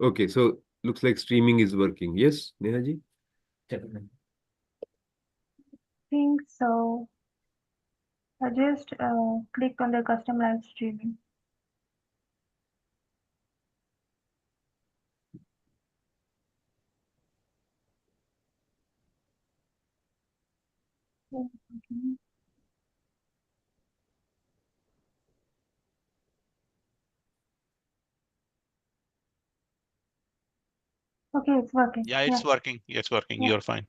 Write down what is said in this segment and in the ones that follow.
Okay, so looks like streaming is working. Yes, Neha ji? Think so. I just clicked on the custom live streaming. Okay, it's working. Yeah, it's working. It's working. Yeah. You're fine.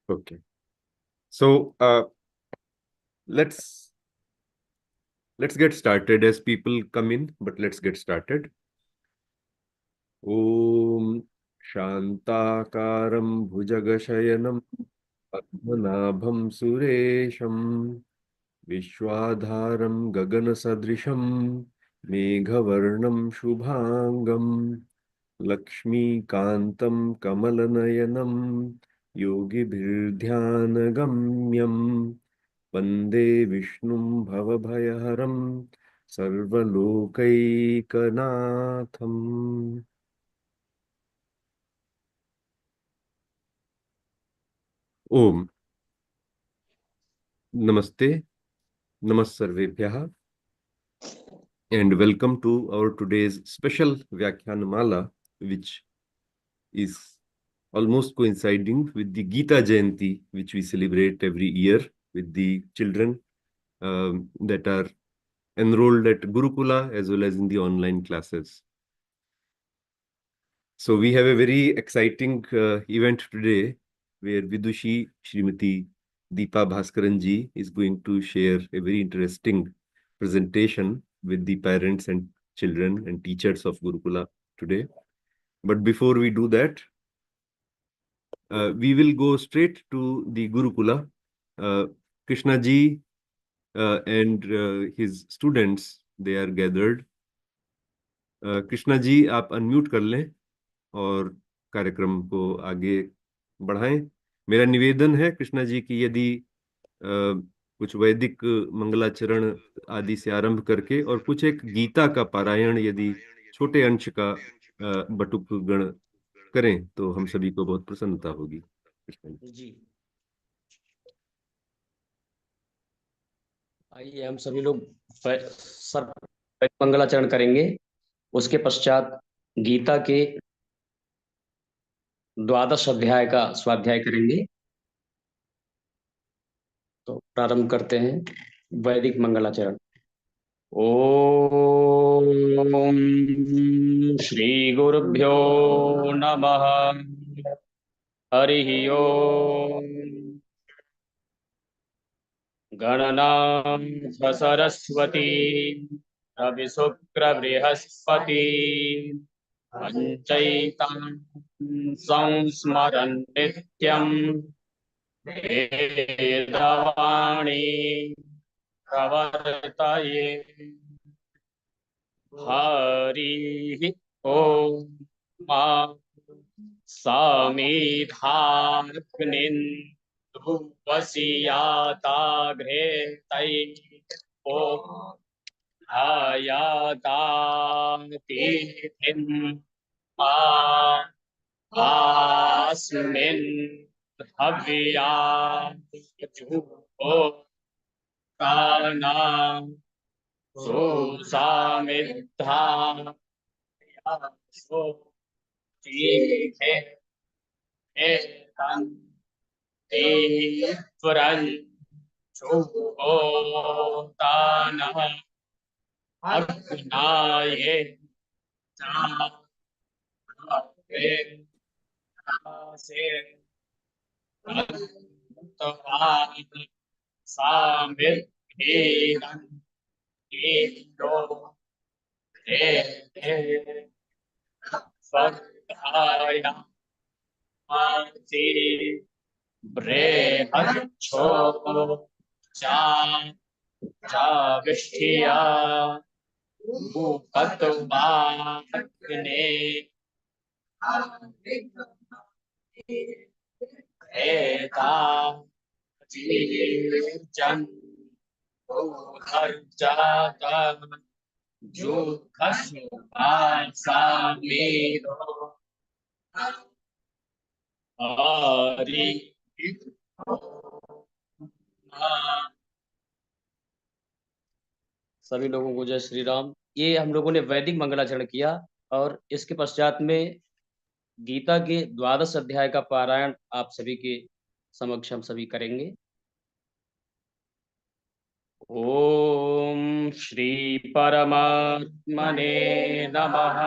Okay. So let's get started as people come in, but let's get started. Om Shantakaram Bhujagashayanam Padmanabham Suresham Vishwadharam Gaganasadrisham Meghavarnam Shubhangam Lakshmikantam Kamalanayanam Yogibhirdhyanagamyam Vande Vishnum Bhavabhayaharam Sarvalokaikanaatham. Om Namaste, Namassarvebhyah, and welcome to our today's special Vyākhyānamala, which is almost coinciding with the Gita Jayanti, which we celebrate every year with the children that are enrolled at Gurukula as well as in the online classes. So we have a very exciting event today where Vidushi Srimati Deepa Bhaskaran ji is going to share a very interesting presentation with the parents and children and teachers of Gurukula today. But before we do that, we will go straight to the Gurukula. Krishna ji and his students, they are gathered. Krishna ji आप unmute कर लें और कार्यक्रम को आगे बढ़ाएं। मेरा निवेदन है कृष्णा जी की यदि कुछ वैदिक मंगलाचरण आदि से आरंभ करके और कुछ एक गीता का पारायण यदि छोटे अंश का बटुक गण करें तो हम सभी को बहुत प्रसन्नता होगी। कृष्णा जी, आइए हम सभी लोग सर मंगलाचरण करेंगे। उसके पश्चात गीता के 12 अध्याय का स्वाध्याय करेंगे। तो प्रारंभ करते हैं वैदिक मंगलाचरण। ओम श्री गुरुभ्यो नमः। हरि ओम। गणनां सरस्वती रवि शुक्र बृहस्पति पंचैतां संस्मरन् नित्यं वेदवाणी प्रवर्तये। हरि ओम मा समिधाग्निं वसियाताघ्रे तैः ॐ आयातातिथिं मा अस्मिन् हव्याजुः कानां सुसामिद्धा तीथे एतं तीव्रं चुहोतानः अग्नाये चावे से अन्तवान् सामिद्धीनं ईदो ते स्वधाय मासी बृहच्छो चाविष्ठिया उपतवाग्ने एता जीर्जन् भूधर्जात जो खसुभासामेरो हरि सभी लोगों को जय श्री राम। ये हम लोगों ने वैदिक मंगलाचरण किया और इसके पश्चात में गीता के 12 अध्याय का पारायण आप सभी के समक्ष हम सभी करेंगे। ओम श्री परमात्मने नमः।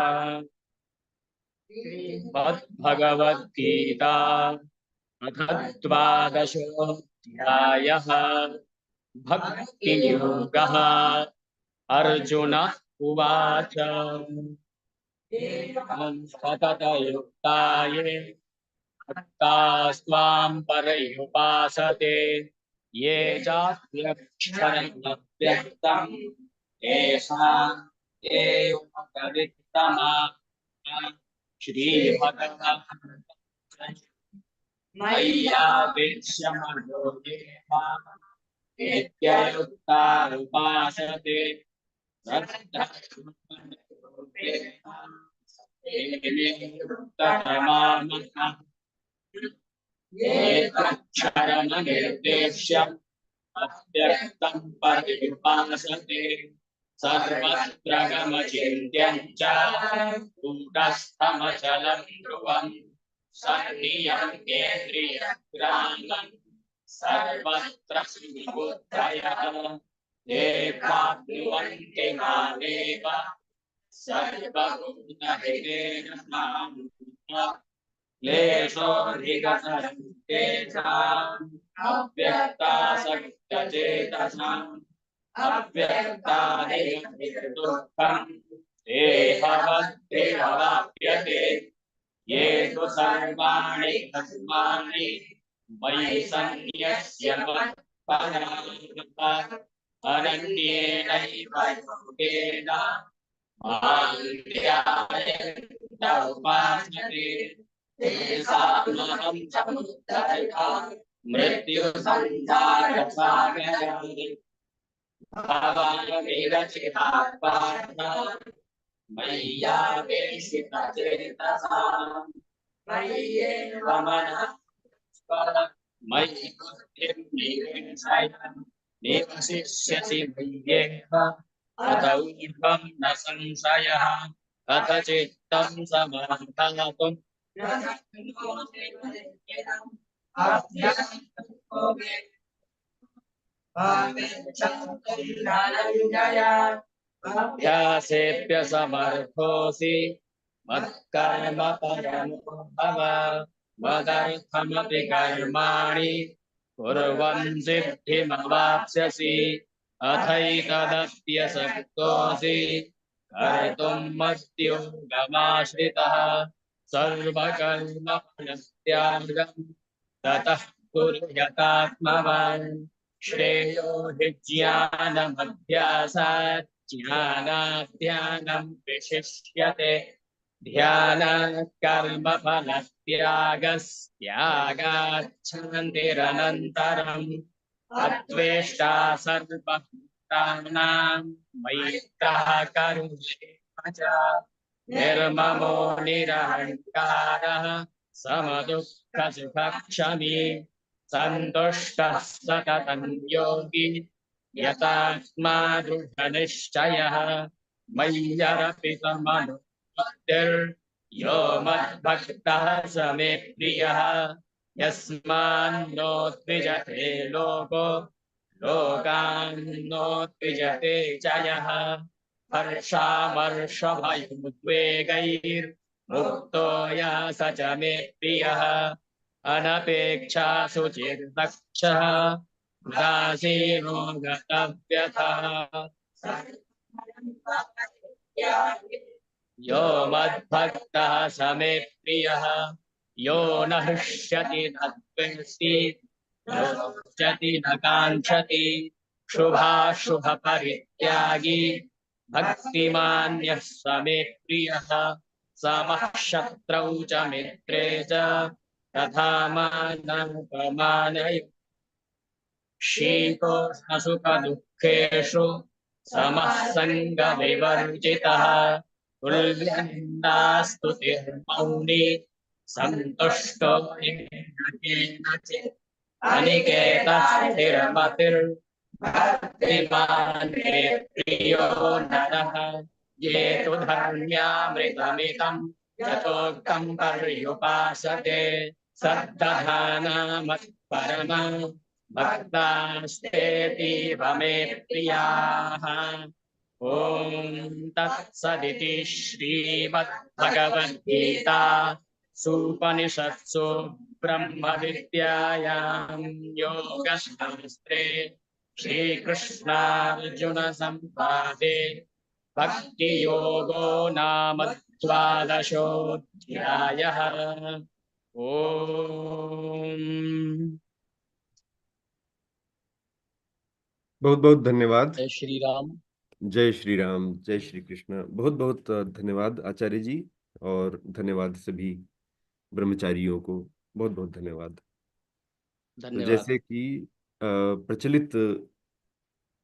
भगवद गीता अथ द्वादशोऽध्यायः भक्ति योगः। अर्जुन उवाच सततयुक्ताये भक्तास्त्वां पर्युपासते ये चाप्यक्षरमव्यक्तं तेषां ते उपकरिष्टमा श्रीभगवान् मय्यावेश्य मनो ये मां नित्ययुक्ता उपासते क्षरमनिर्देश्यम् अव्यक्तं पर्युपासते सर्वत्र गमचिन्त्यं च कूटस्थमचलं ध्रुवम् सन्नियम्येन्द्रियग्रामम् सर्वत्र सुबुद्धयः ये प्राप्नुवन्ति मामेव सर्वभूतहितेन माम् क्लेशोऽधिगतरं तेषाम् अव्यक्तासक्तचेतसाम् अव्यक्तानिर्दुःखम् देहवद्भिरवाप्यते ये तु सर्वाणि कर्माणि मयि सन्न्यस्य मत्परायणाः अनन्येनैव योगेन मां ध्यायन्त उपासते तेषामहं समुद्धर्ता मृत्युसंसारसागरे भवामि मय्यावेशितचेतसाम् मय्येव मनः मयि बुद्धिं निवेशय निवसिष्यसि मय्येव अत ऊर्ध्वं न संशयः अथ चित्तं समाधातुं न शक्नोषि मय्येनम् अभ्यासेऽप्यसमर्थोऽसि मत्कर्म परमो भव मदर्थमपि कर्माणि कुर्वन् सिद्धिमवाप्स्यसि अथैतदप्यसक्तोऽसि कर्तुं मद्योगमाश्रितः सर्वकर्मफलत्यागं ततः कुरु यतात्मवान् श्रेयो हि ज्ञानमभ्यासात् ज्ञानाध्यानं विशिष्यते ध्यानात् कर्मफलत्यागस्त्यागात् शान्तिरनन्तरम् अद्वेष्टा सर्वभूतानां मैत्रः करुणेव च निर्ममो निरहङ्कारः समदुःखसुखक्षमी सन्तुष्टः सततं योगी यतात्मा दृढनिश्चयः मय्यर्पितमनुबुद्धिर्यो मद्भक्तः स मे प्रियः यस्मान्नो द्विजते लोको लोकान्नो द्विजते च यः हर्षामर्षभयोद्वेगैर्मुक्तो यः स च मे प्रियः अनपेक्षा शुचिर्दक्षः उदासीनो गतव्यथः यो मद्भक्तः स मे प्रियः यो न हृष्यति न द्वेष्टि यो रोचति न काङ्क्षति शुभाशुभपरित्यागी भक्तिमान्यः स मे प्रियः समः शत्रौ च मित्रे च तथा मानमुपमानय शीतोष्णसुखदुःखेषु समः सङ्गविवर्जितः तुल्यनिन्दास्तुतिर्मौनी सन्तुष्टो येन केनचित् अनिकेतः स्थिरमतिर्भक्तिमान् मे प्रियो नरः ये तु धर्म्यामृतमिदं यथोक्तं पर्युपासते सद्दधानामत्परमा भक्तास्तेतीव मे प्रियाः ॐ तत्सदिति श्रीमद्भगवद्गीता सूपनिषत्सु ब्रह्मविद्यायां योगशास्त्रे श्रीकृष्णार्जुनसंवादे भक्तियोगो नाम द्वादशोऽध्यायः ॐ बहुत बहुत धन्यवाद। जय श्री राम। जय श्री राम, जय श्री कृष्ण। बहुत बहुत धन्यवाद आचार्य जी, और धन्यवाद सभी ब्रह्मचारियों को। बहुत बहुत धन्यवाद। तो धन्यवाद। जैसे कि प्रचलित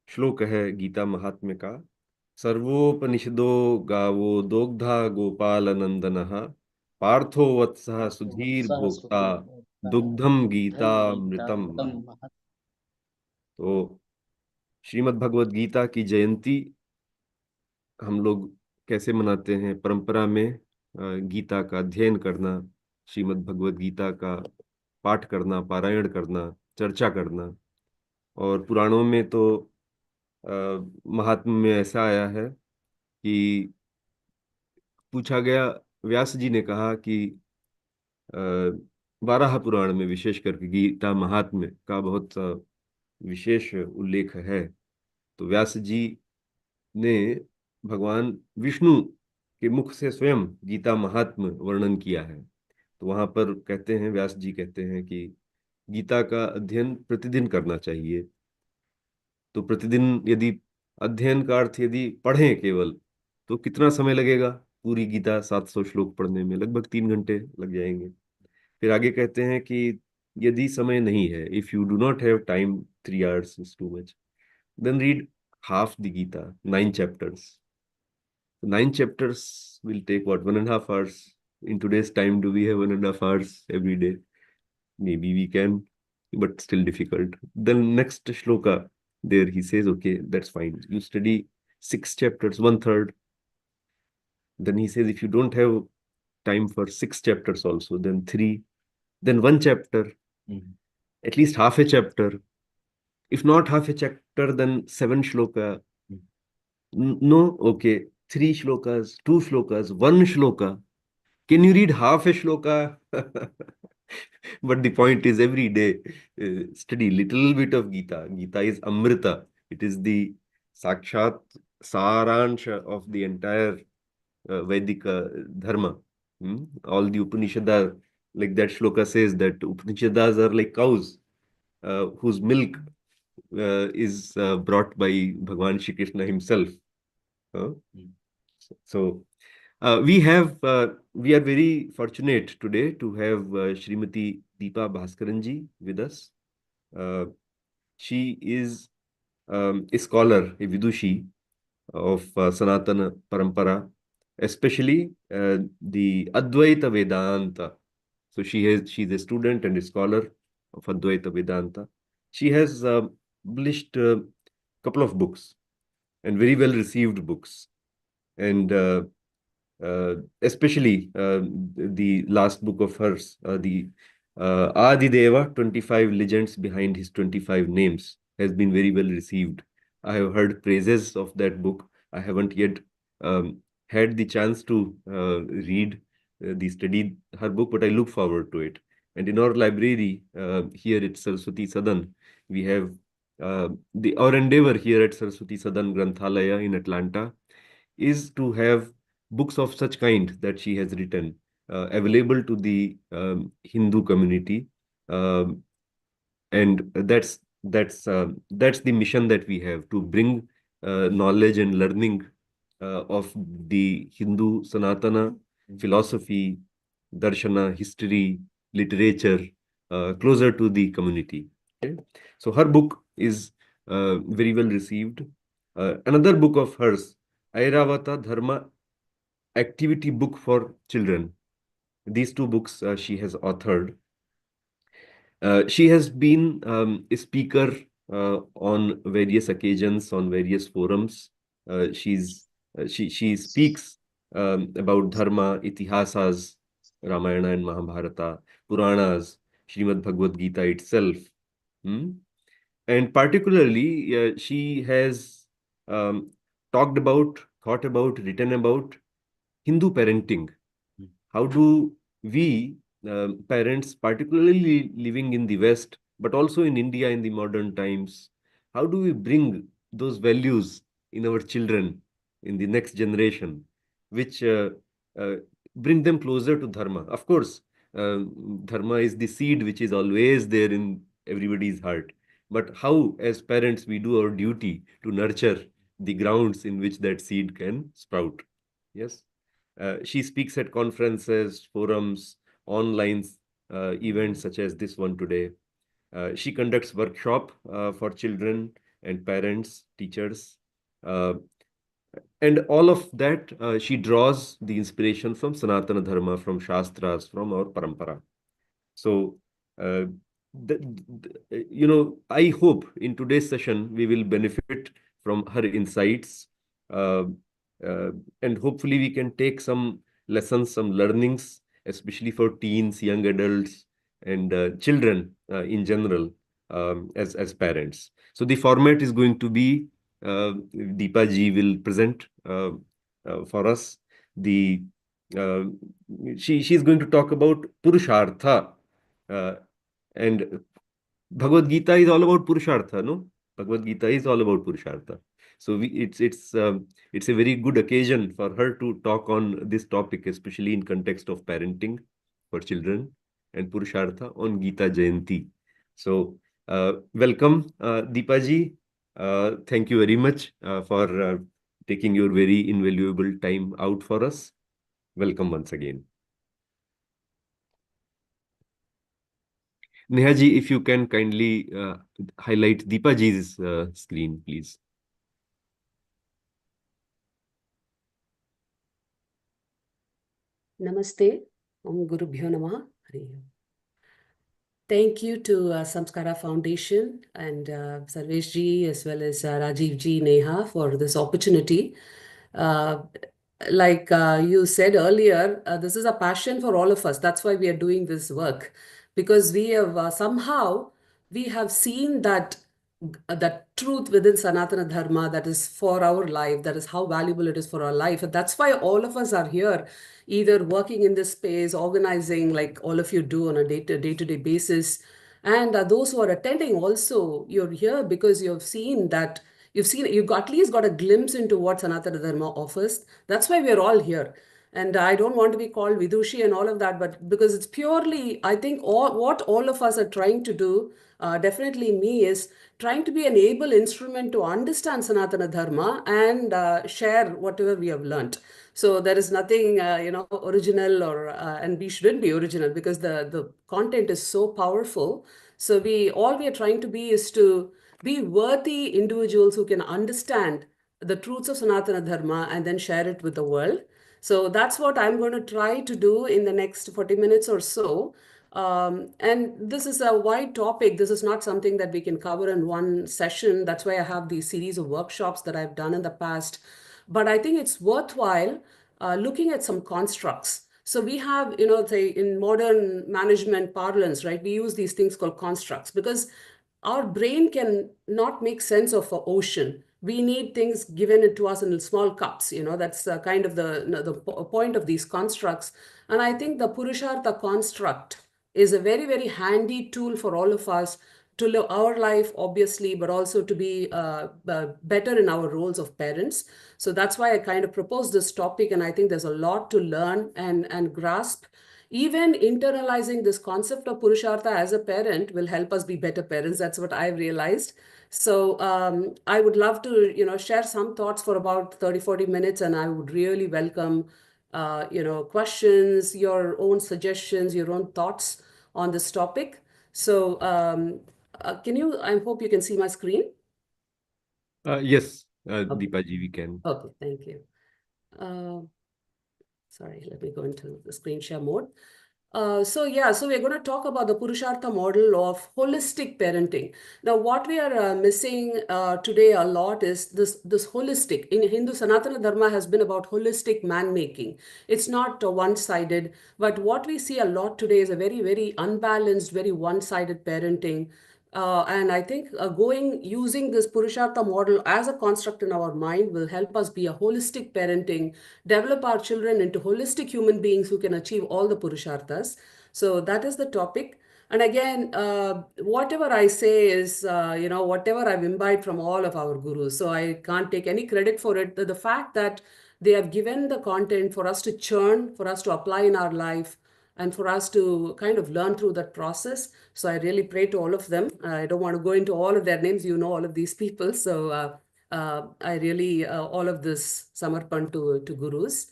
श्लोक है गीता महात्म्य का, सर्वोपनिषदो गावो दोग्धा गोपाल नंदनः पार्थो वत्सः सुधीर भोक्ता दुग्धम गीतामृतम। तो श्रीमद् भगवद गीता की जयंती हम लोग कैसे मनाते हैं? परंपरा में गीता का अध्ययन करना, श्रीमद् भगवद गीता का पाठ करना, पारायण करना, चर्चा करना। और पुराणों में तो महात्म्य में ऐसा आया है कि पूछा गया, व्यास जी ने कहा कि 12 पुराण में विशेष करके गीता महात्म्य का बहुत विशेष उल्लेख है। तो व्यास जी ने भगवान विष्णु के मुख से स्वयं गीता महात्म्य वर्णन किया है। तो वहां पर कहते हैं, व्यास जी कहते हैं कि गीता का अध्ययन प्रतिदिन करना चाहिए। तो प्रतिदिन यदि अध्ययन का अर्थ यदि पढ़ें केवल, तो कितना समय लगेगा? पूरी गीता 700 श्लोक पढ़ने में लगभग 3 घंटे लग जाएंगे। फिर आगे कहते हैं कि यदि समय नहीं है, if you do not have time, 3 hours is too much, then read half the Gita, 9 chapters. 9 chapters will take what, 1.5 hours? In today's time, do we have 1.5 hours every day? Maybe we can, but still difficult. Then next shloka, there he says, okay, that's fine. You study 6 chapters, 1/3. Then he says, if you don't have time for 6 chapters also, then 3, then 1 chapter, at least half a chapter. If not half a chapter, then 7 shloka. No, okay, 3 shlokas, 2 shlokas, 1 shloka. Can you read half a shloka? But the point is, every day study little bit of Gita. Gita is Amrita. It is the Sakshat Saransha of the entire Vedic dharma. All the Upanishads, like that shloka says, that Upanishads are like cows whose milk is brought by Bhagwan Shri Krishna himself. So we are very fortunate today to have Srimati Deepa Bhaskaran ji with us. She is a scholar, a Vidushi of Sanatana Parampara, especially the Advaita Vedanta. So she's a student and a scholar of Advaita Vedanta. She has published a couple of books, and very well received books. And especially the last book of hers, the Adideva, 25 Legends Behind His 25 Names, has been very well received. I have heard praises of that book. I haven't yet had the chance to read study her book, but I look forward to it. And in our library here at Saraswati Sadan, we have our endeavor here at Saraswati Sadan Granthalaya in Atlanta is to have books of such kind that she has written available to the Hindu community, and that's the mission that we have, to bring knowledge and learning of the Hindu Sanatana philosophy, darshana, history, literature closer to the community. Okay? So her book is very well received. Another book of hers, Airavata Dharma Activity Book for Children. These two books she has authored. She has been a speaker on various occasions, on various forums. She speaks about dharma, itihasas, Ramayana and Mahabharata, Puranas, Srimad Bhagavad Gita itself. And particularly, she has talked about, thought about, written about Hindu parenting. How do we parents, particularly living in the West, but also in India in the modern times, how do we bring those values in our children, in the next generation, which uh, bring them closer to Dharma? Of course, Dharma is the seed which is always there in everybody's heart. But how, as parents, we do our duty to nurture the grounds in which that seed can sprout? Yes. She speaks at conferences, forums, online events such as this one today. She conducts workshop for children and parents, teachers. And all of that, she draws the inspiration from Sanatana Dharma, from Shastras, from our Parampara. So, I hope in today's session we will benefit from her insights, uh, and hopefully we can take some lessons, some learnings, especially for teens, young adults, and children in general, as parents. So the format is going to be Deepa ji will present for us the. Uh, she's going to talk about Purushartha. And Bhagavad Gita is all about Purushartha, no? Bhagavad Gita is all about Purushartha. So it's a very good occasion for her to talk on this topic, especially in context of parenting for children and Purushartha on Gita Jayanti. So welcome, Deepa ji. Thank you very much for taking your very invaluable time out for us. Welcome once again. Neha ji, if you can kindly highlight Deepa ji's screen, please. Namaste. Om Guru Bhyo Namaha. Hari Om. Thank you to Samskara Foundation and Sarvesh ji as well as Rajiv ji, Neha for this opportunity. Like you said earlier, this is a passion for all of us. That's why we are doing this work, because we have somehow we have seen that truth within Sanatana Dharma that is for our life, that is how valuable it is for our life. And that's why all of us are here, either working in this space, organizing like all of you do on a day-to-day basis. And those who are attending also, you're here because you've at least got a glimpse into what Sanatana Dharma offers. That's why we're all here. And I don't want to be called Vidushi and all of that, but because it's purely, I think what all of us are trying to do, definitely me, is trying to be an able instrument to understand Sanatana Dharma and share whatever we have learned. So there is nothing, original and we shouldn't be original because the content is so powerful. So all we are trying to be is to be worthy individuals who can understand the truths of Sanatana Dharma and then share it with the world. So that's what I'm going to try to do in the next 40 minutes or so. And this is a wide topic. This is not something that we can cover in one session. That's why I have these series of workshops that I've done in the past. But I think it's worthwhile looking at some constructs. So we have, say in modern management parlance, right? We use these things called constructs because our brain can not make sense of an ocean. We need things given to us in small cups. That's kind of the point of these constructs. And I think the Purushartha construct is a very, very handy tool for all of us to live our life, obviously, but also to be better in our roles of parents. So that's why I kind of proposed this topic. And I think there's a lot to learn and grasp. Even internalizing this concept of Purushartha as a parent will help us be better parents. That's what I've realized. So I would love to, share some thoughts for about 30, 40 minutes, and I would really welcome, questions, your own suggestions, your own thoughts on this topic. So I hope you can see my screen. Yes, Deepa ji, we can. Okay, thank you. Sorry, let me go into the screen share mode. So we're going to talk about the Purushartha model of holistic parenting. Now, what we are missing today a lot is this holistic. In Hindu, Sanatana Dharma has been about holistic man-making. It's not one-sided, but what we see a lot today is a very, very unbalanced, very one-sided parenting. And I think using this Purushartha model as a construct in our mind will help us be a holistic parenting, develop our children into holistic human beings who can achieve all the Purusharthas. So that is the topic. And again, whatever I say is, whatever I've imbibed from all of our gurus. So I can't take any credit for it. The fact that they have given the content for us to churn, for us to apply in our life, and for us to kind of learn through that process. So I really pray to all of them. I don't want to go into all of their names. You know all of these people. So I really, all of this samarpan to gurus.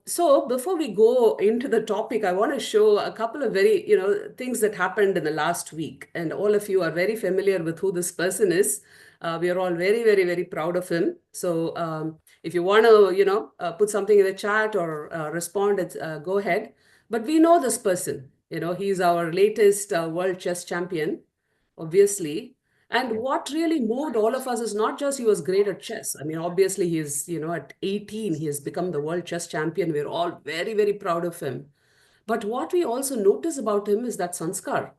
So before we go into the topic, I want to show a couple of very, things that happened in the last week. And all of you are very familiar with who this person is. We are all very, very, very proud of him. So if you want to, put something in the chat or respond, go ahead. But we know this person. He's our latest world chess champion, obviously. And what really moved all of us is not just he was great at chess. I mean, obviously he is, at 18, he has become the world chess champion. We're all very, very proud of him. But what we also notice about him is that sanskar.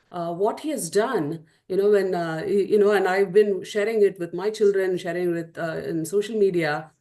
What he has done, when, and I've been sharing it with my children, sharing it in social media.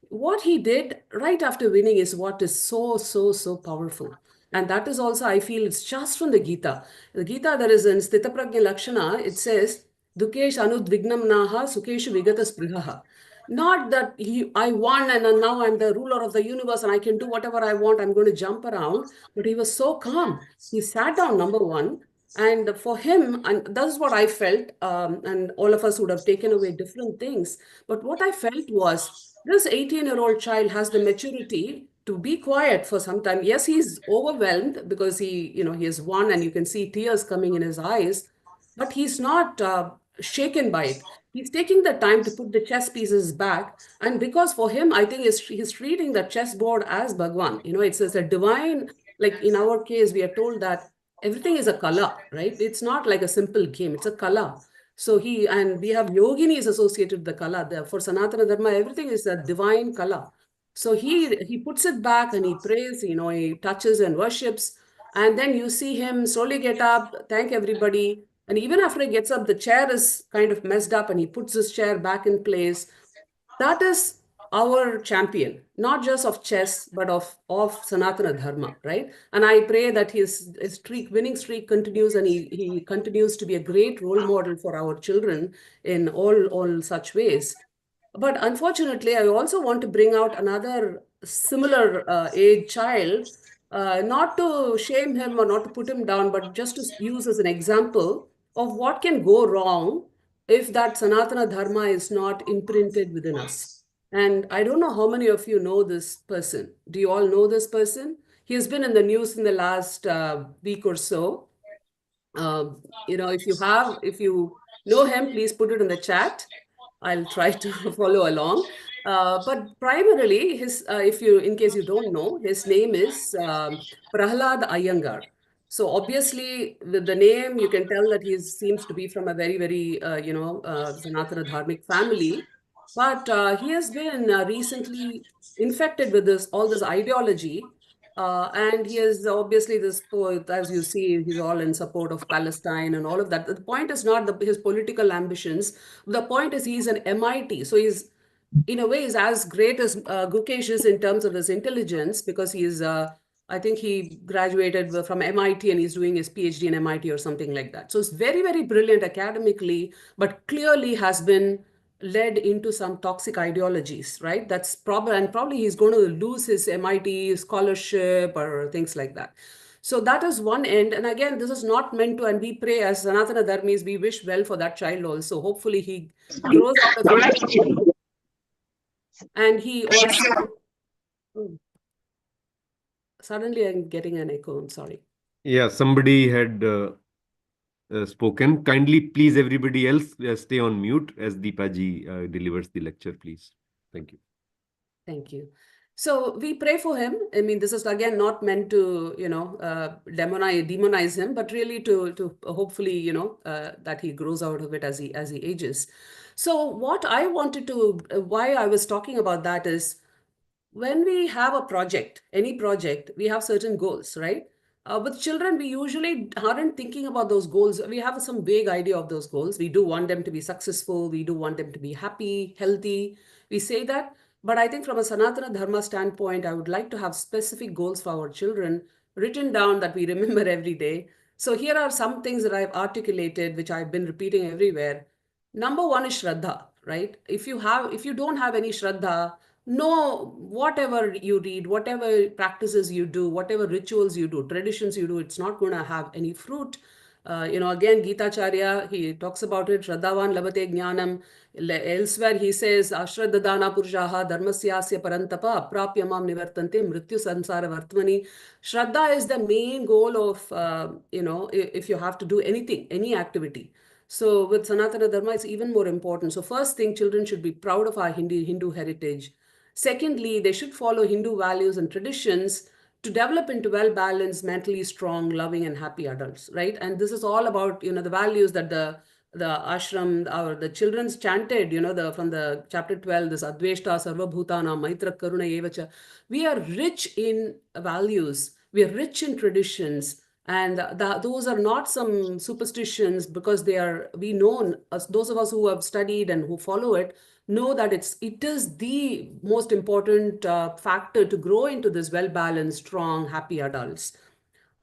What he did right after winning is what is so, so, so powerful. And that is also, I feel, it's just from the Gita. The Gita, there is in Sthita Prajna Lakshana, it says, Dukesh anudvignam naha sukeshu vigata sprihaha. Not that I won and now I'm the ruler of the universe and I can do whatever I want, I'm going to jump around. But he was so calm. He sat down, number one. And for him, and that's what I felt, and all of us would have taken away different things. But what I felt was, this 18-year-old child has the maturity to be quiet for some time. Yes, he's overwhelmed because he has won and you can see tears coming in his eyes, but he's not shaken by it. He's taking the time to put the chess pieces back. And because for him, I think he's treating the chessboard as Bhagwan. It's a divine, like in our case, we are told that everything is a kala, right? It's not like a simple game, it's a kala. So and we have yoginis associated with the kala. For Sanatana Dharma, everything is a divine kala. So he puts it back and he prays, he touches and worships. And then you see him slowly get up, thank everybody. And even after he gets up, the chair is kind of messed up and he puts his chair back in place. That is our champion, not just of chess, but of Sanatana Dharma, right? And I pray that his winning streak continues and he continues to be a great role model for our children in all such ways. But unfortunately, I also want to bring out another similar age child, not to shame him or not to put him down, but just to use as an example of what can go wrong if that Sanatana Dharma is not imprinted within us. And I don't know how many of you know this person. Do you all know this person? He has been in the news in the last week or so. If you know him, please put it in the chat. I'll try to follow along. But primarily, in case you don't know, his name is Prahlad Iyengar. So obviously, with the name, you can tell that he seems to be from a very, very, Sanatana Dharmic family. But he has been recently infected with all this ideology. And he is obviously this poet, as you see, he's all in support of Palestine and all of that. The point is not his political ambitions. The point is he's an MIT. So he's, in a way, is as great as Gukesh is in terms of his intelligence because he's, I think he graduated from MIT and he's doing his PhD in MIT or something like that. So it's very, very brilliant academically, but clearly has been led into some toxic ideologies, right? That's probably he's going to lose his MIT scholarship or things like that. So that is one end. And again, this is not meant to, and we pray as Sanatana Dharmis, we wish well for that child also. Hopefully he grows out of it. And he also, suddenly I'm getting an echo, I'm sorry. Yeah, somebody had spoken. Kindly, please, everybody else, stay on mute as Deepa ji delivers the lecture, please. Thank you. Thank you. So we pray for him. I mean, this is again not meant to, demonize him, but really to hopefully, that he grows out of it as he ages. So what I wanted to, why I was talking about that is, when we have a project, any project, we have certain goals, right? With children, we usually aren't thinking about those goals. We have some vague idea of those goals. We do want them to be successful. We do want them to be happy, healthy. We say that. But I think from a Sanatana Dharma standpoint, I would like to have specific goals for our children written down that we remember every day. So here are some things that I've articulated, which I've been repeating everywhere. Number one is Shraddha, right? If you don't have any Shraddha, no, whatever you read, whatever practices you do, whatever rituals you do, traditions you do, it's not going to have any fruit. Again, Gita Charya, he talks about it, Shraddhavan labate jnanam. Elsewhere, he says, Ashraddhadana purushaha dharmasyasya parantapa aprapya mam nivartante mrityu sansara vartmani. Shraddha is the main goal of, if you have to do anything, any activity. So with Sanatana Dharma, it's even more important. So first thing, children should be proud of our Hindu heritage. Secondly, they should follow Hindu values and traditions to develop into well-balanced, mentally strong, loving, and happy adults, right? And this is all about, the values that the ashram or the children's chanted, from the chapter 12, this Adveshta Sarva Bhutana Maitra Karuna Evacha. We are rich in values. We are rich in traditions. And those are not some superstitions, because we know, those of us who have studied and who follow it, know that it is the most important factor to grow into this well-balanced, strong, happy adults.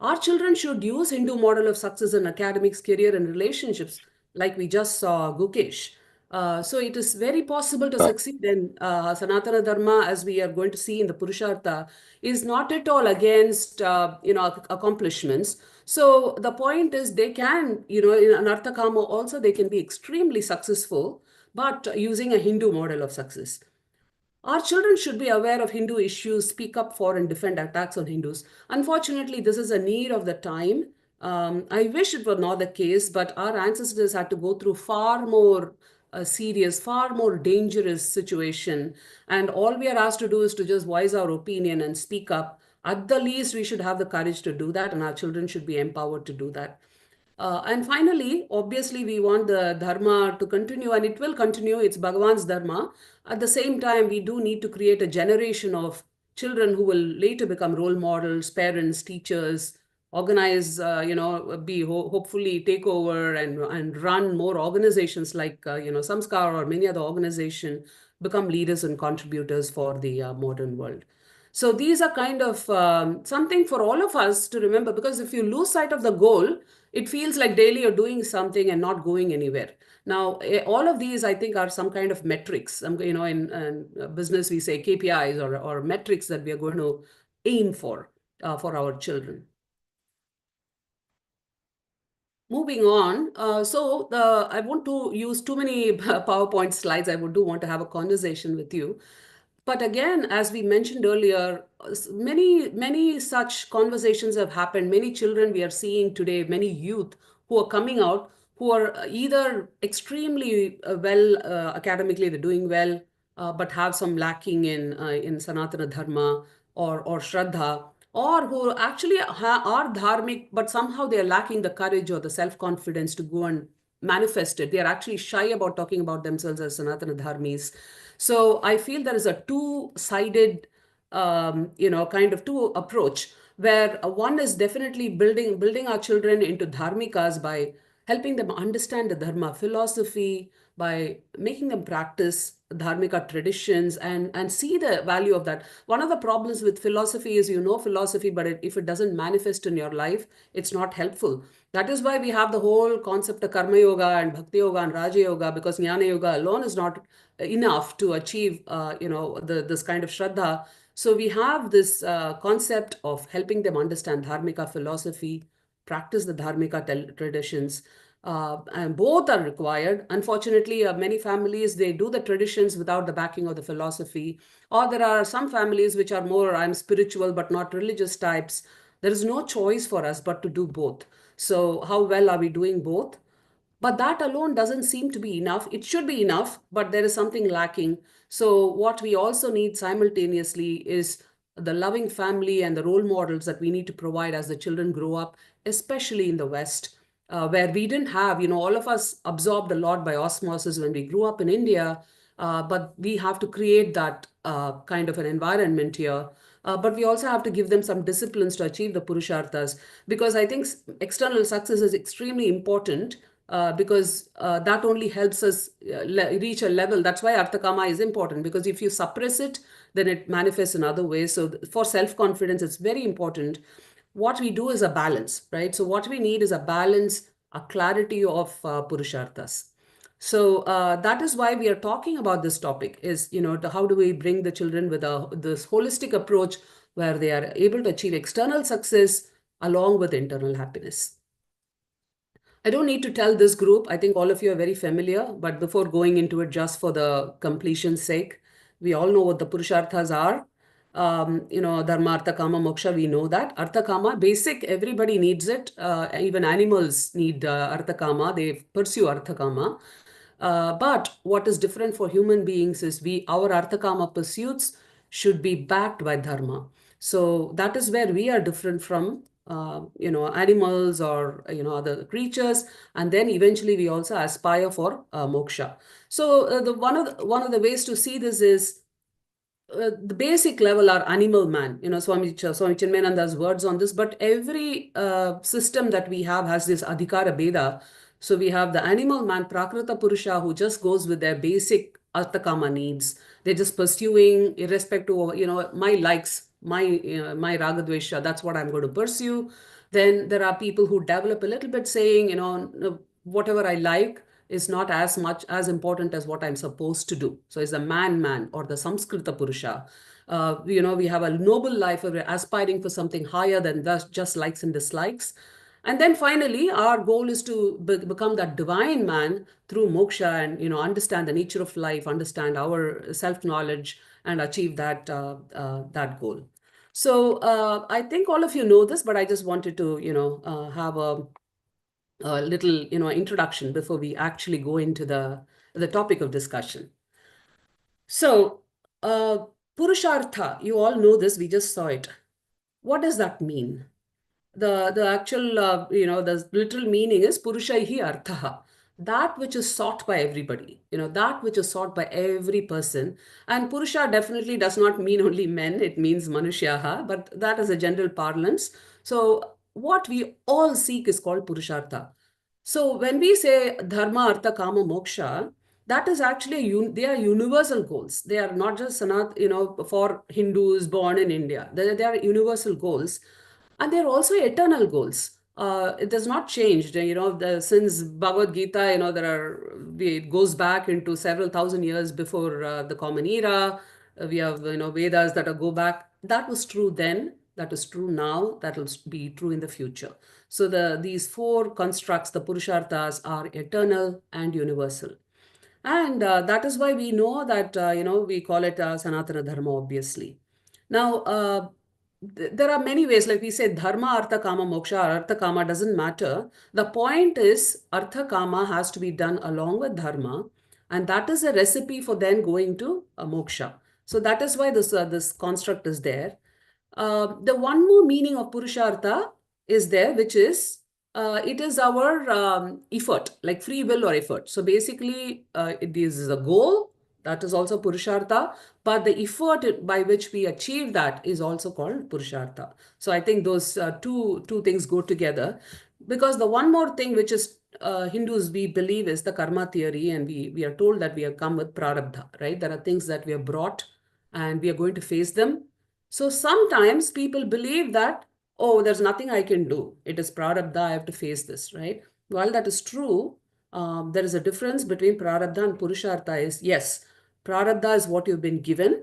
Our children should use Hindu model of success in academics, career, and relationships, like we just saw Gukesh. So it is very possible to succeed in Sanatana Dharma, as we are going to see in the Purushartha, is not at all against accomplishments. So the point is, they can, in Anarthakama also, they can be extremely successful, but using a Hindu model of success. Our children should be aware of Hindu issues, speak up for and defend attacks on Hindus. Unfortunately, this is a need of the time. I wish it were not the case, but our ancestors had to go through far more serious, far more dangerous situation. And all we are asked to do is to just voice our opinion and speak up. At the least, we should have the courage to do that, and our children should be empowered to do that. And finally, obviously, we want the Dharma to continue, and it will continue. It's Bhagavan's Dharma. At the same time, we do need to create a generation of children who will later become role models, parents, teachers, organize, hopefully take over and run more organizations like, Samskara or many other organizations, become leaders and contributors for the modern world. So these are kind of something for all of us to remember, because if you lose sight of the goal, it feels like daily you're doing something and not going anywhere. Now, all of these, I think, are some kind of metrics. In business, we say KPIs or metrics that we are going to aim for our children. Moving on, I want to use too many PowerPoint slides. I do want to have a conversation with you. But again, as we mentioned earlier, many such conversations have happened. Many children we are seeing today, many youth who are coming out, who are either extremely well academically, they're doing well, but have some lacking in Sanatana Dharma or Shraddha, or who actually are dharmic, but somehow they are lacking the courage or the self-confidence to go and manifest it. They are actually shy about talking about themselves as Sanatana Dharmis. So I feel there is a two-sided, kind of two approach, where one is definitely building our children into dharmikas by helping them understand the dharma philosophy, by making them practice dharmika traditions and see the value of that. One of the problems with philosophy is, philosophy, but if it doesn't manifest in your life, it's not helpful. That is why we have the whole concept of karma yoga and bhakti yoga and raja yoga, because jnana yoga alone is not enough to achieve, this kind of shraddha. So we have this concept of helping them understand dharmika philosophy, practice the dharmika traditions, and both are required. Unfortunately, many families, they do the traditions without the backing of the philosophy, or there are some families which are more, I'm spiritual but not religious types. There is no choice for us but to do both. So how well are we doing both? But that alone doesn't seem to be enough. It should be enough, but there is something lacking. So, what we also need simultaneously is the loving family and the role models that we need to provide as the children grow up, especially in the West, where we didn't have, all of us absorbed a lot by osmosis when we grew up in India, but we have to create that kind of an environment here. But we also have to give them some disciplines to achieve the Purusharthas, because I think external success is extremely important, because that only helps us reach a level. That's why Arthakama is important, because if you suppress it, then it manifests in other ways. So for self-confidence, it's very important. What we do is a balance, right? So what we need is a balance, a clarity of Purusharthas. So that is why we are talking about this topic is, how do we bring the children with this holistic approach where they are able to achieve external success along with internal happiness. I don't need to tell this group. I think all of you are very familiar, but before going into it, just for the completion's sake, we all know what the Purusharthas are. Dharma, Artha, Kama, Moksha, we know that. Artha, Kama, basic, everybody needs it. Even animals need Artha, Kama. They pursue Artha, Kama. But what is different for human beings is our Artha, Kama pursuits should be backed by Dharma. So that is where we are different from animals or other creatures, and then eventually we also aspire for moksha. So one of the ways to see this is the basic level are animal man. Swami Chinmayananda's words on this, but every system that we have has this adhikara beda. So we have the animal man, Prakrita Purusha, who just goes with their basic arthakama needs. They're just pursuing irrespective of, my likes, my ragadvesha, that's what I'm going to pursue. Then there are people who develop a little bit saying, no, whatever I like is not as much as important as what I'm supposed to do. So it's the man or the Samskrita Purusha. We have a noble life where we're aspiring for something higher than just likes and dislikes. And then finally, our goal is to become that divine man through moksha and, understand the nature of life, understand our self-knowledge, and achieve that goal. So I think all of you know this, but I just wanted to, have a little, introduction before we actually go into the topic of discussion. So, Purushartha, you all know this, we just saw it. What does that mean? The actual, the literal meaning is Purushaihi Arthaha, that which is sought by everybody, that which is sought by every person. And Purusha definitely does not mean only men, it means Manushyaha, but that is a general parlance. So what we all seek is called Purushartha. So when we say Dharma, Artha, Kama, Moksha, that is actually, they are universal goals. They are not just for Hindus born in India. They are universal goals. And they're also eternal goals. It has not changed. Since Bhagavad Gita, it goes back into several thousand years before the Common Era. We have, Vedas that go back. That was true then. That is true now. That will be true in the future. So these four constructs, the Purusharthas, are eternal and universal. And that is why we know that, we call it Sanatana Dharma, obviously. Now, there are many ways, like we say, Dharma, Artha, Kama, Moksha, Artha, Kama doesn't matter. The point is, Artha, Kama has to be done along with Dharma. And that is a recipe for then going to Moksha. So that is why this construct is there. The one more meaning of Purushartha is there, which is it is our effort, like free will or effort. So basically, it is a goal, that is also Purushartha, but the effort by which we achieve that is also called Purushartha. So I think those two things go together, because the one more thing which is Hindus, we believe, is the karma theory, and we are told that we have come with prarabdha, right? There are things that we have brought and we are going to face them. So sometimes people believe that, oh, there's nothing I can do. It is prarabdha, I have to face this, right? While that is true, there is a difference between prarabdha and purushartha is, yes, prarabdha is what you've been given,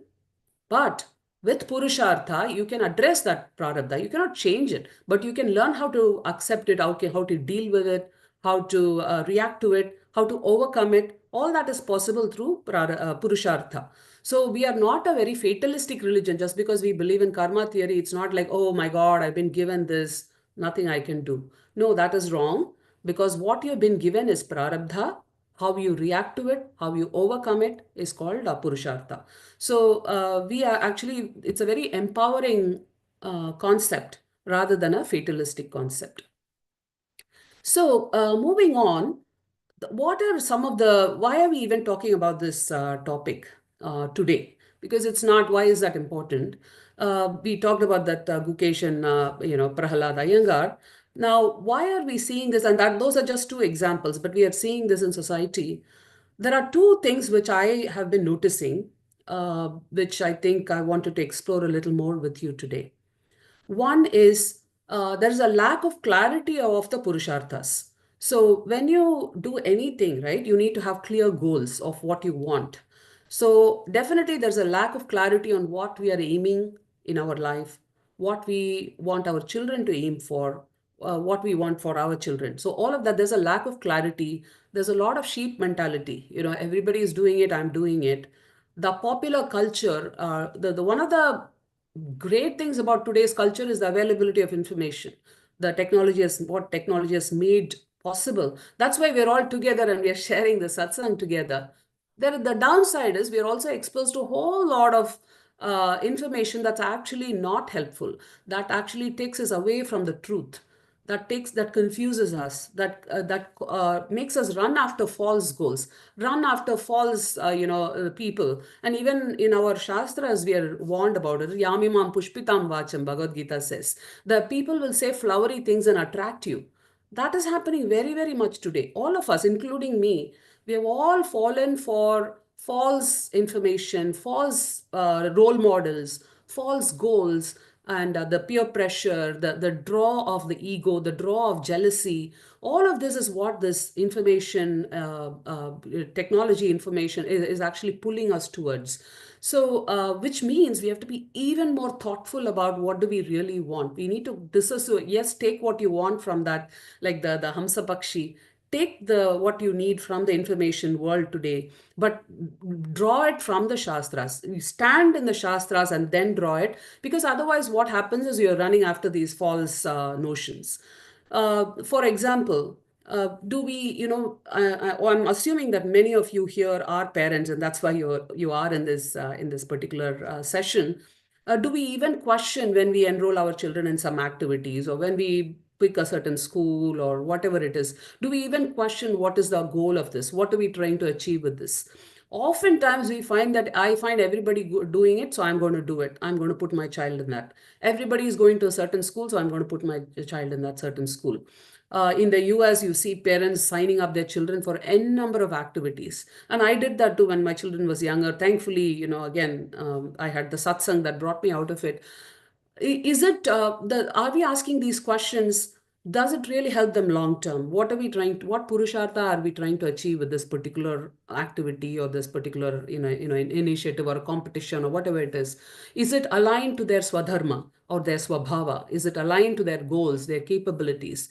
but with purushartha, you can address that prarabdha. You cannot change it, but you can learn how to accept it, how to deal with it, how to react to it, how to overcome it. All that is possible through purushartha. So we are not a very fatalistic religion. Just because we believe in karma theory, it's not like, oh my God, I've been given this. nothing I can do. No, that is wrong, because what you've been given is prarabdha. How you react to it, how you overcome it is called Purushartha. So we are actually, it's a very empowering concept rather than a fatalistic concept. So moving on, what are some of the, why are we even talking about this topic today? Because it's not, why is that important? We talked about that Gukesh and, Prahalad Iyengar. Now, why are we seeing this? And that those are just two examples, but we are seeing this in society. There are two things which I have been noticing, which I think I wanted to explore a little more with you today. One is there is a lack of clarity of the Purusharthas. So when you do anything, right, you need to have clear goals of what you want. So definitely there's a lack of clarity on what we are aiming in our life, what we want our children to aim for, what we want for our children. So all of that, there's a lack of clarity. There's a lot of sheep mentality. Everybody is doing it, I'm doing it. The popular culture, the one of the great things about today's culture is the availability of information. What technology has made possible. That's why we're all together and we are sharing the satsang together. The downside is we're also exposed to a whole lot of information that's actually not helpful, that actually takes us away from the truth, that confuses us, that makes us run after false goals, run after false people. And even in our shastras we are warned about it. Yamimam pushpitam vacham, Bhagavad Gita says, the people will say flowery things and attract you. That is happening very, very much today. All of us, including me, we have all fallen for false information, false role models, false goals, and the peer pressure, the draw of the ego, the draw of jealousy. All of this is what this information, technology information is actually pulling us towards. So, which means we have to be even more thoughtful about what do we really want. We need to disassociate. Yes, take what you want from that, like the Hamsa Pakshi. Take what you need from the information world today, but draw it from the Shastras. You stand in the Shastras and then draw it, because otherwise what happens is you're running after these false notions. For example, do we, I'm assuming that many of you here are parents, and that's why you are in this particular session. Do we even question when we enroll our children in some activities, or when we pick a certain school or whatever it is? Do we even question what is the goal of this? What are we trying to achieve with this? Oftentimes we find that I find everybody doing it, so I'm going to do it. I'm going to put my child in that. Everybody is going to a certain school, so I'm going to put my child in that certain school. In the US, you see parents signing up their children for n number of activities. And I did that too when my children was younger. Thankfully, again, I had the satsang that brought me out of it. Is it, are we asking these questions? Does it really help them long term? What Purushartha are we trying to achieve with this particular activity, or this particular, initiative or a competition or whatever it is? Is it aligned to their swadharma or their swabhava? Is it aligned to their goals, their capabilities?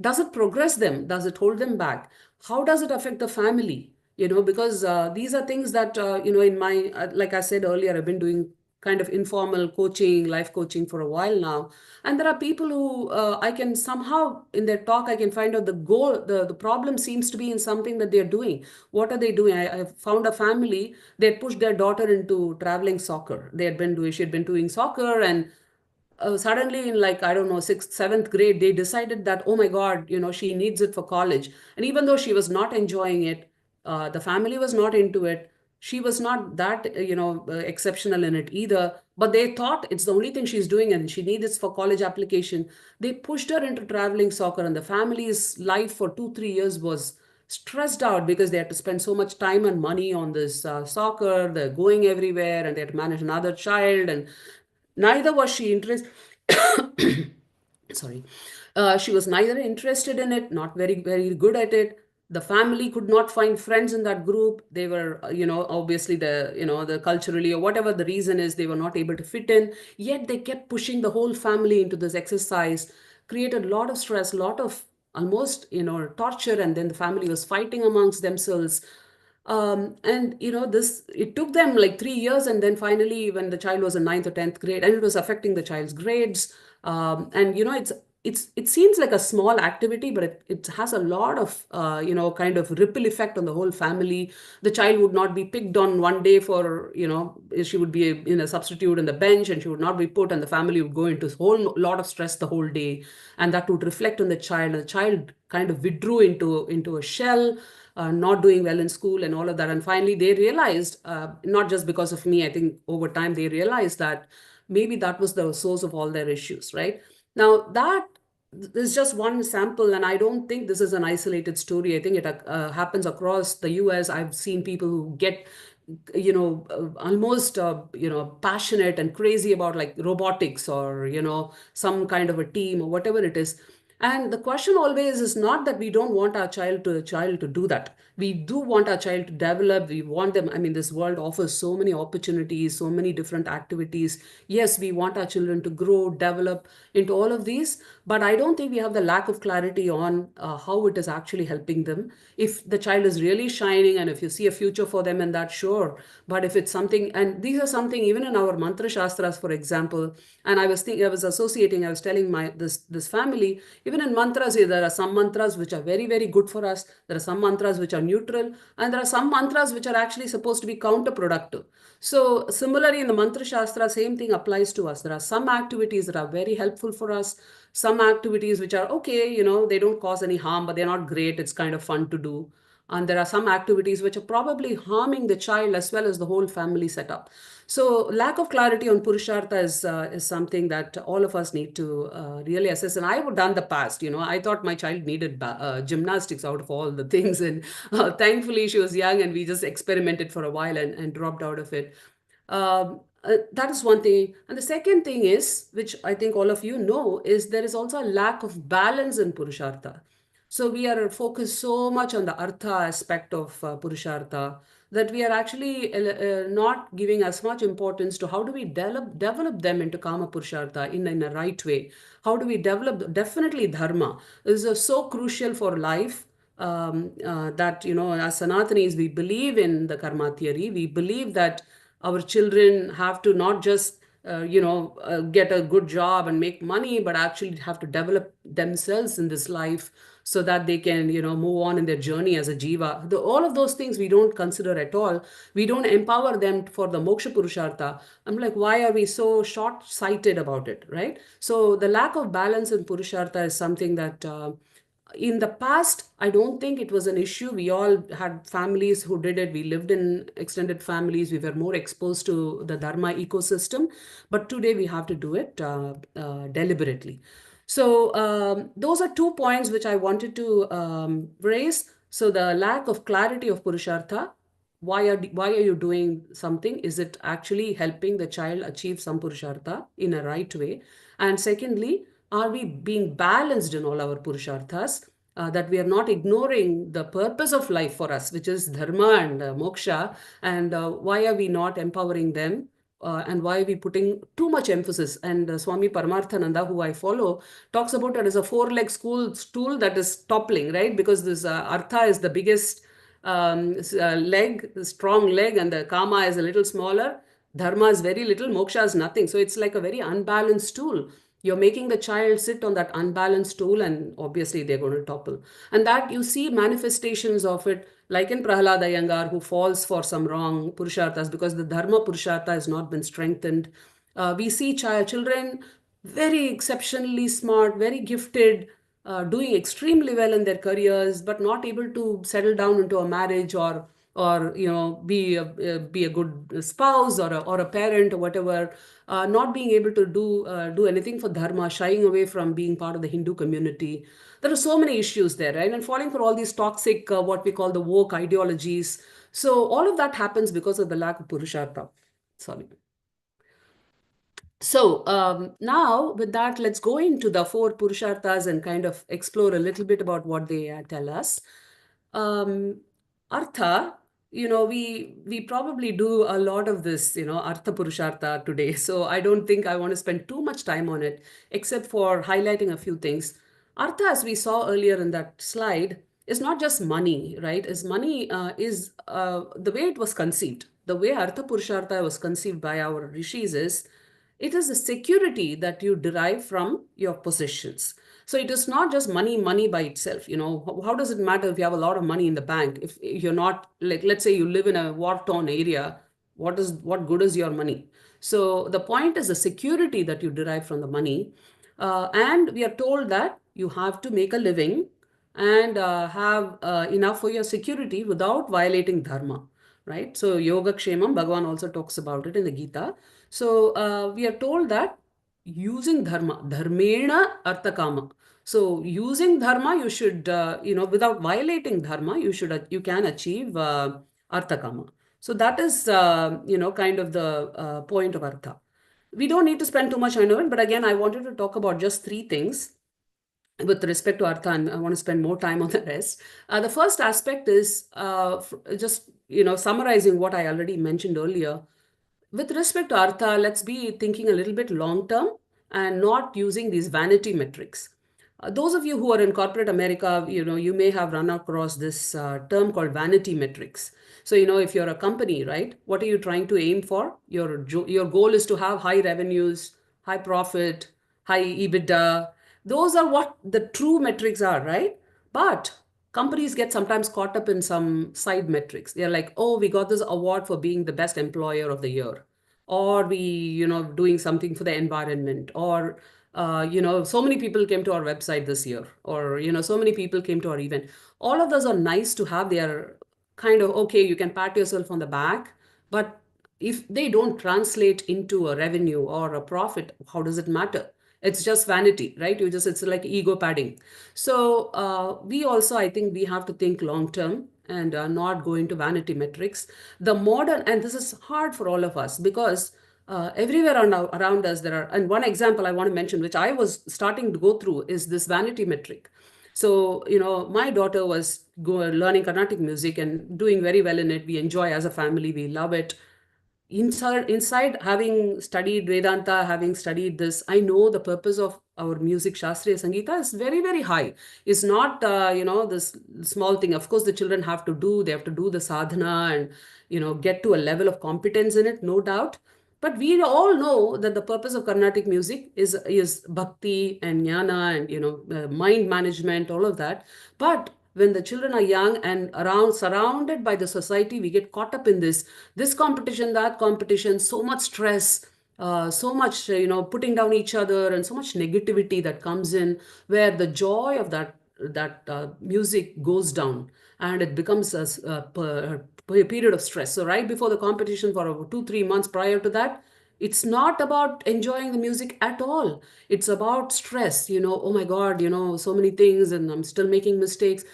Does it progress them? Does it hold them back? How does it affect the family? Because these are things that, in my, like I said earlier, I've been doing kind of informal coaching, life coaching for a while now. And there are people who I can somehow, in their talk, I can find out the goal, the problem seems to be in something that they're doing. What are they doing? I found a family, they had pushed their daughter into traveling soccer. She had been doing soccer, and suddenly in, like, I don't know, 6th, 7th grade, they decided that, oh my God, she needs it for college. And even though she was not enjoying it, the family was not into it. She was not that, exceptional in it either. But they thought it's the only thing she's doing and she needs it for college application. They pushed her into traveling soccer, and the family's life for 2, 3 years was stressed out because they had to spend so much time and money on this soccer. They're going everywhere and they had to manage another child, and neither was she interested. Sorry. She was neither interested in it, not very, very good at it. The family could not find friends in that group. They were, obviously the culturally or whatever the reason is, they were not able to fit in. Yet they kept pushing the whole family into this exercise, created a lot of stress, a lot of almost, torture. And then the family was fighting amongst themselves. And it took them like 3 years, and then finally when the child was in 9th or 10th grade, and it was affecting the child's grades. And it's it seems like a small activity, but it has a lot of kind of ripple effect on the whole family. The child would not be picked on one day for, she would be in a substitute in the bench, and she would not be put, and the family would go into a whole lot of stress the whole day, and that would reflect on the child. And the child kind of withdrew into a shell, not doing well in school and all of that. And finally, they realized, not just because of me, I think over time they realized that maybe that was the source of all their issues, right? Now, that is just one sample, and I don't think this is an isolated story. I think it happens across the US. I've seen people who get, almost, passionate and crazy about like robotics or, some kind of a team or whatever it is. And the question always is not that we don't want our child to do that. We do want our child to develop. We want them. I mean, this world offers so many opportunities, so many different activities. Yes, we want our children to grow, develop into all of these, but I don't think we have the lack of clarity on how it is actually helping them. If the child is really shining and if you see a future for them in that, sure. But if it's something, and these are something even in our mantra shastras, for example, and I was telling this family, even in mantras, there are some mantras which are very, very good for us. There are some mantras which are neutral, and there are some mantras which are actually supposed to be counterproductive. So similarly, in the mantra shastra, same thing applies to us. There are some activities that are very helpful for us, some activities which are okay, they don't cause any harm, but they're not great. It's kind of fun to do. And there are some activities which are probably harming the child as well as the whole family setup. So lack of clarity on Purushartha is something that all of us need to really assess. And I would done the past, I thought my child needed gymnastics out of all the things. And thankfully she was young and we just experimented for a while and dropped out of it. That is one thing. And the second thing is, which I think all of you know, is there is also a lack of balance in Purushartha. So we are focused so much on the Artha aspect of Purushartha that we are actually not giving as much importance to how do we develop them into Kama Purushartha in a right way. How do we develop, definitely Dharma is so crucial for life. That, as Sanatanis, we believe in the karma theory. We believe that our children have to not just get a good job and make money, but actually have to develop themselves in this life so that they can, move on in their journey as a jiva. All of those things we don't consider at all. We don't empower them for the moksha purushartha. I'm like, why are we so short-sighted about it, right? So the lack of balance in purushartha is something that in the past, I don't think it was an issue. We all had families who did it. We lived in extended families. We were more exposed to the Dharma ecosystem. But today we have to do it deliberately. So those are 2 points which I wanted to raise. So the lack of clarity of Purushartha. Why are you doing something? Is it actually helping the child achieve some Purushartha in a right way? And secondly, are we being balanced in all our Purusharthas? That we are not ignoring the purpose of life for us, which is dharma and moksha, and why are we not empowering them? And why are we putting too much emphasis? And Swami Paramarthananda, who I follow, talks about it as a 4-leg stool that is toppling, right? Because this Artha is the biggest leg, the strong leg, and the Kama is a little smaller. Dharma is very little, moksha is nothing. So it's like a very unbalanced stool. You're making the child sit on that unbalanced stool, and obviously they're going to topple. And that you see manifestations of it, like in Prahlad Iyengar, who falls for some wrong Purusharthas because the Dharma Purushartha has not been strengthened. We see children very exceptionally smart, very gifted, doing extremely well in their careers, but not able to settle down into a marriage or be a good spouse or a parent or whatever, not being able to do anything for dharma, shying away from being part of the Hindu community. There are so many issues there, right? And falling for all these toxic, what we call the woke ideologies. So all of that happens because of the lack of purushartha. Sorry. So now with that, let's go into the 4 Purusharthas and kind of explore a little bit about what they tell us. Artha, we probably do a lot of this, Artha Purushartha today. So I don't think I want to spend too much time on it, except for highlighting a few things. Artha, as we saw earlier in that slide, is not just money, right? Is money is the way it was conceived. The way Artha Purushartha was conceived by our rishis is, It is the security that you derive from your possessions. So it is not just money by itself. How does it matter if you have a lot of money in the bank? If you're not, like, let's say you live in a war-torn area, what good is your money? So the point is the security that you derive from the money. And we are told that you have to make a living and have enough for your security without violating dharma, right? So Yoga Kshemam, Bhagavan also talks about it in the Gita. So we are told that using dharma, dharmena arthakama. So using dharma, you should, without violating dharma, you can achieve arthakama. So that is, kind of the point of artha. We don't need to spend too much on it, but again, I wanted to talk about just three things with respect to artha, and I want to spend more time on the rest. The first aspect is just, summarizing what I already mentioned earlier. With respect to artha, let's be thinking a little bit long term and not using these vanity metrics. Those of you who are in corporate America, you may have run across this term called vanity metrics. So, if you're a company, right, what are you trying to aim for? Your goal is to have high revenues, high profit, high EBITDA. Those are what the true metrics are, right? But companies get sometimes caught up in some side metrics. They're like, oh, we got this award for being the best employer of the year, or we, doing something for the environment, or so many people came to our website this year, or so many people came to our event. All of those are nice to have. They are kind of okay, you can pat yourself on the back, but if they don't translate into a revenue or a profit, how does it matter? It's just vanity, right? It's like ego padding. So we also, I think we have to think long term and not go into vanity metrics. The modern, and this is hard for all of us because everywhere around us there are, and one example I want to mention, which I was starting to go through, is this vanity metric. So, my daughter was learning Carnatic music and doing very well in it. We enjoy as a family, we love it. Inside having studied Vedanta, having studied this, I know the purpose of our music, Shastriya Sangeeta, is very, very high. It's not, this small thing. Of course, the children have to do the sadhana and, get to a level of competence in it, no doubt. But we all know that the purpose of Carnatic music is bhakti and jnana and, mind management, all of that. But when the children are young and surrounded by the society, we get caught up in this competition, that competition, so much stress, so much, putting down each other, and so much negativity that comes in, where the joy of that music goes down, and it becomes a period of stress. So right before the competition, for over 2-3 months prior to that, it's not about enjoying the music at all. It's about stress, oh my God, so many things, and I'm still making mistakes.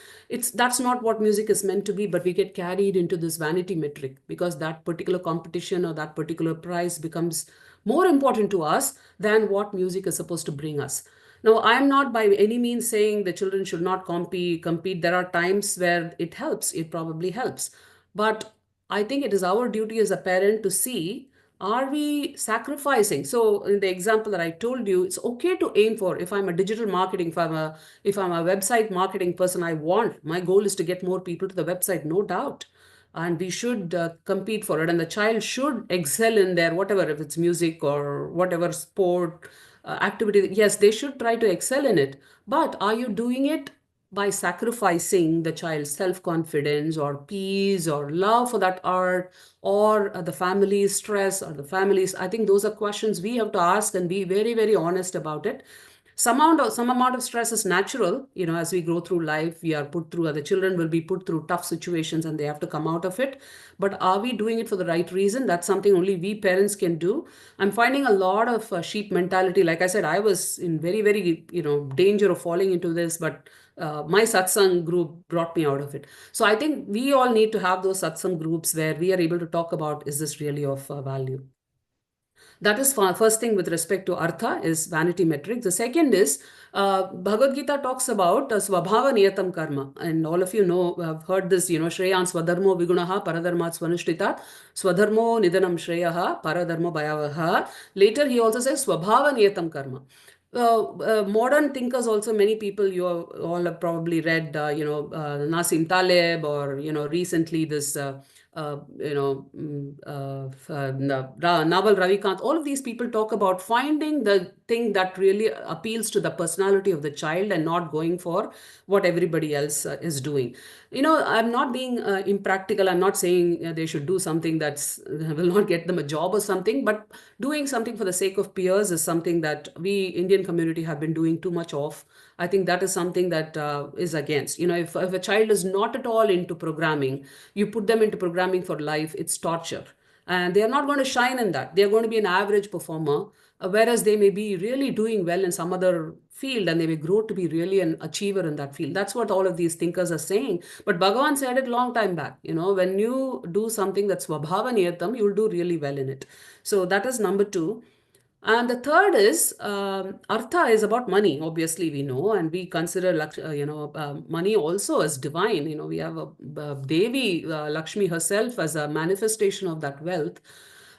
That's not what music is meant to be, but we get carried into this vanity metric because that particular competition or that particular prize becomes more important to us than what music is supposed to bring us. Now, I am not by any means saying the children should not compete. There are times where it helps, it probably helps. But I think it is our duty as a parent to see, are we sacrificing? So in the example that I told you, it's okay to aim for, if I'm a digital marketing, if I'm a website marketing person, my goal is to get more people to the website, no doubt. And we should compete for it. And the child should excel in their whatever, if it's music or whatever sport activity. Yes, they should try to excel in it. But are you doing it by sacrificing the child's self-confidence or peace or love for that art, or the family's stress, or the family's? I think those are questions we have to ask and be very, very honest about it. Some amount of stress is natural. As we grow through life, we are put through, the children will be put through tough situations and they have to come out of it. But are we doing it for the right reason? That's something only we parents can do. I'm finding a lot of sheep mentality. Like I said, I was in very, very, danger of falling into this, but my satsang group brought me out of it. So I think we all need to have those satsang groups where we are able to talk about, is this really of value? That is first thing with respect to artha, is vanity metric. The second is Bhagavad Gita talks about svabhava niyatam karma. And all of you know, have heard this, shreyan swadharmo vigunaha paradharmat swanushtita swadharmo nidanam shreyaha paradharmo bhayavaha. Later he also says svabhava niyatam karma. Modern thinkers also, many people, you all have probably read, Nassim Taleb, or, recently this Naval Ravikant, all of these people talk about finding the thing that really appeals to the personality of the child and not going for what everybody else is doing. I'm not being impractical. I'm not saying they should do something that's will not get them a job or something, but doing something for the sake of peers is something that we Indian community have been doing too much of. I think that is something that is against. If a child is not at all into programming, you put them into programming for life, it's torture. And they are not going to shine in that. They are going to be an average performer, whereas they may be really doing well in some other field and they may grow to be really an achiever in that field. That's what all of these thinkers are saying. But Bhagavan said it long time back. When you do something that's svabhavaniyatam, you'll do really well in it. So that is number two. And the third is artha is about money. Obviously, we know, and we consider money also as divine. We have a Devi Lakshmi herself as a manifestation of that wealth.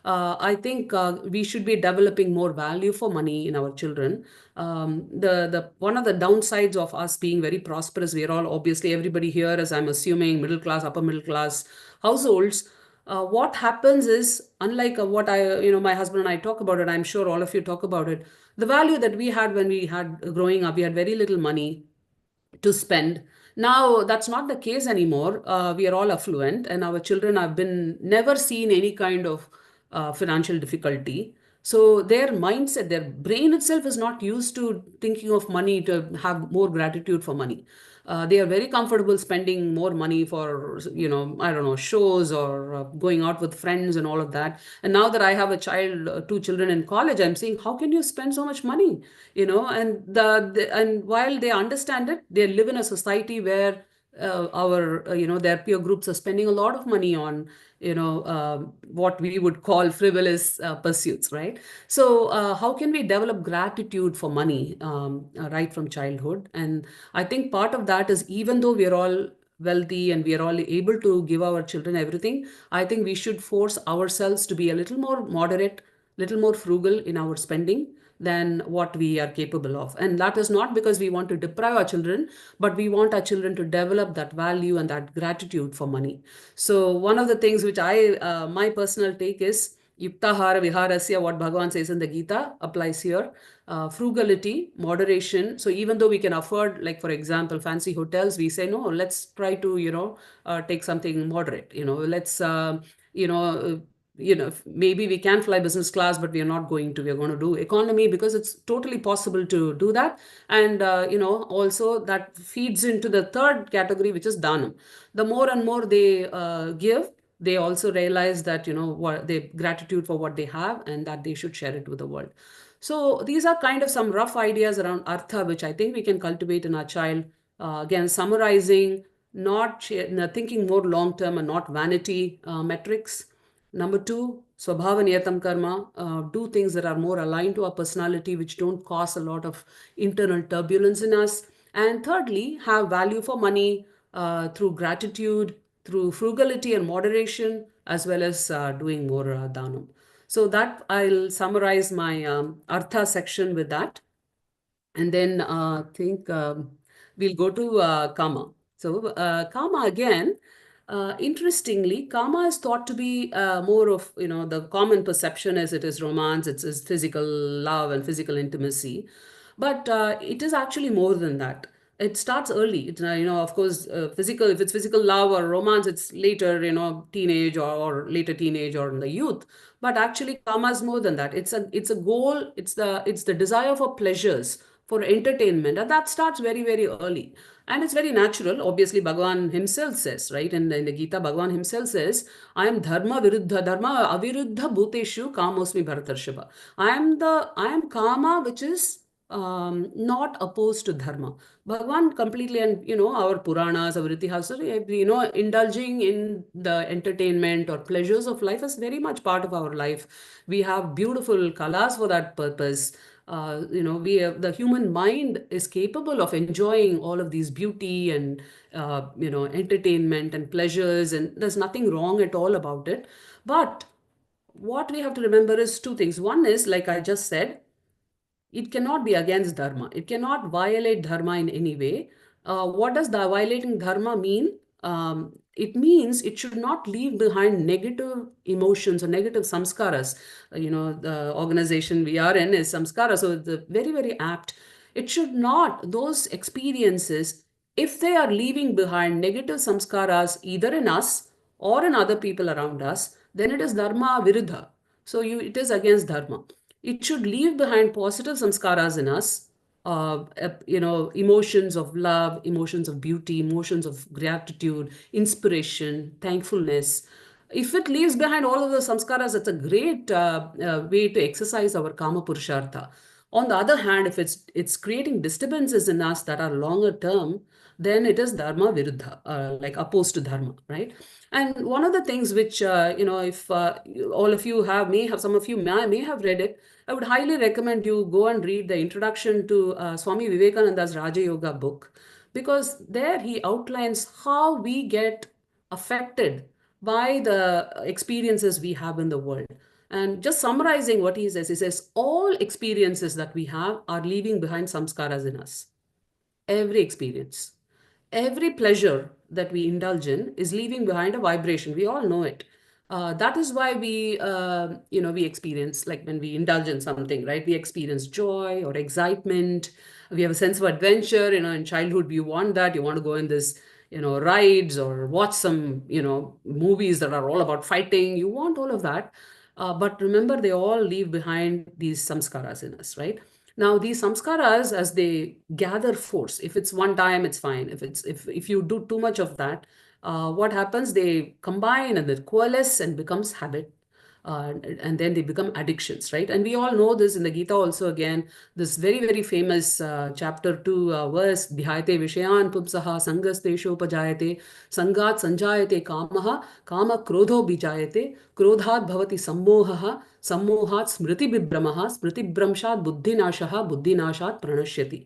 I think we should be developing more value for money in our children. The one of the downsides of us being very prosperous, we are all obviously everybody here, as I'm assuming, middle class, upper middle class households. What happens is, unlike what my husband and I talk about it, I'm sure all of you talk about it, the value that we had when we had growing up, we had very little money to spend. Now that's not the case anymore. We are all affluent, and our children have been never seen any kind of financial difficulty. So their mindset, their brain itself is not used to thinking of money to have more gratitude for money. They are very comfortable spending more money for, I don't know, shows or going out with friends and all of that. And now that I have a child, two children in college, I'm saying, how can you spend so much money? And while they understand it, they live in a society where their peer groups are spending a lot of money on what we would call frivolous pursuits, right? So how can we develop gratitude for money right from childhood? And I think part of that is, even though we are all wealthy and we are all able to give our children everything, I think we should force ourselves to be a little more moderate, little more frugal in our spending than what we are capable of. And that is not because we want to deprive our children, but we want our children to develop that value and that gratitude for money. So one of the things which my personal take is, Yuktahara Viharasya, what Bhagavan says in the Gita, applies here. Frugality, moderation. So even though we can afford, like for example, fancy hotels, we say, no, let's try to, take something moderate. Let's, maybe we can fly business class, but we are not going to. We are going to do economy because it's totally possible to do that. And, also that feeds into the third category, which is dhanam. The more and more they give, they also realize that, what they gratitude for what they have and that they should share it with the world. So these are kind of some rough ideas around artha, which I think we can cultivate in our child. Again, summarizing, not thinking more long-term and not vanity metrics. Number two, swabhavaniyatam karma, do things that are more aligned to our personality, which don't cause a lot of internal turbulence in us. And thirdly, have value for money through gratitude, through frugality and moderation, as well as doing more dhanam. So that I'll summarize my artha section with that. And then I think we'll go to kama. So kama again, interestingly, kama is thought to be more of, the common perception is it is romance, it's physical love and physical intimacy. But it is actually more than that. It starts early. Of course, physical, if it's physical love or romance, it's later, teenage or later teenage or in the youth. But actually, kama is more than that. It's a goal. It's the desire for pleasures, for entertainment, and that starts very, very early. And it's very natural. Obviously, Bhagavan himself says, right, in the Gita, Bhagavan himself says, I am dharma aviruddha bhuteshu kamosmi bharatarshava. I am kama, which is not opposed to dharma. Bhagavan completely, and our Puranas, our Itihasa, indulging in the entertainment or pleasures of life is very much part of our life. We have beautiful kalas for that purpose. The human mind is capable of enjoying all of these beauty and entertainment and pleasures, and there's nothing wrong at all about it. But what we have to remember is two things. One is, like I just said, it cannot be against dharma. It cannot violate dharma in any way. What does the violating dharma mean? it means it should not leave behind negative emotions or negative samskaras. The organization we are in is Samskara, so it's very, very apt. It should not, those experiences, if they are leaving behind negative samskaras either in us or in other people around us, then it is dharma viruddha. So it is against dharma. It should leave behind positive samskaras in us, emotions of love, emotions of beauty, emotions of gratitude, inspiration, thankfulness. If it leaves behind all of the samskaras, it's a great way to exercise our kama purushartha. On the other hand, if it's creating disturbances in us that are longer term, then it is dharma viruddha, like opposed to dharma, right? And one of the things which, if all of you some of you may have read it, I would highly recommend you go and read the introduction to Swami Vivekananda's Raja Yoga book, because there he outlines how we get affected by the experiences we have in the world. And just summarizing what he says, all experiences that we have are leaving behind samskaras in us. Every experience. Every pleasure that we indulge in is leaving behind a vibration. We all know it. That is why we experience, like when we indulge in something, right? We experience joy or excitement. We have a sense of adventure. In childhood, you want that. You want to go in this, rides or watch some, movies that are all about fighting. You want all of that. But remember, they all leave behind these samskaras in us, right? Now, these samskaras, as they gather force, if it's one time, it's fine. If you do too much of that, what happens? They combine and they coalesce and becomes habit. And then they become addictions, right? And we all know this in the Gita also, again, this very, very famous chapter 2 verse, Dhyate Vishayan Pumsaha Sangasteshopajayate Sangat Sanjayate Kamaha Kama Krodho Bijayate Krodhat Bhavati Sammohaha Sammohat Smriti Bibramaha Smriti Bramshat Buddhinashaha Buddhinashat Pranashyati.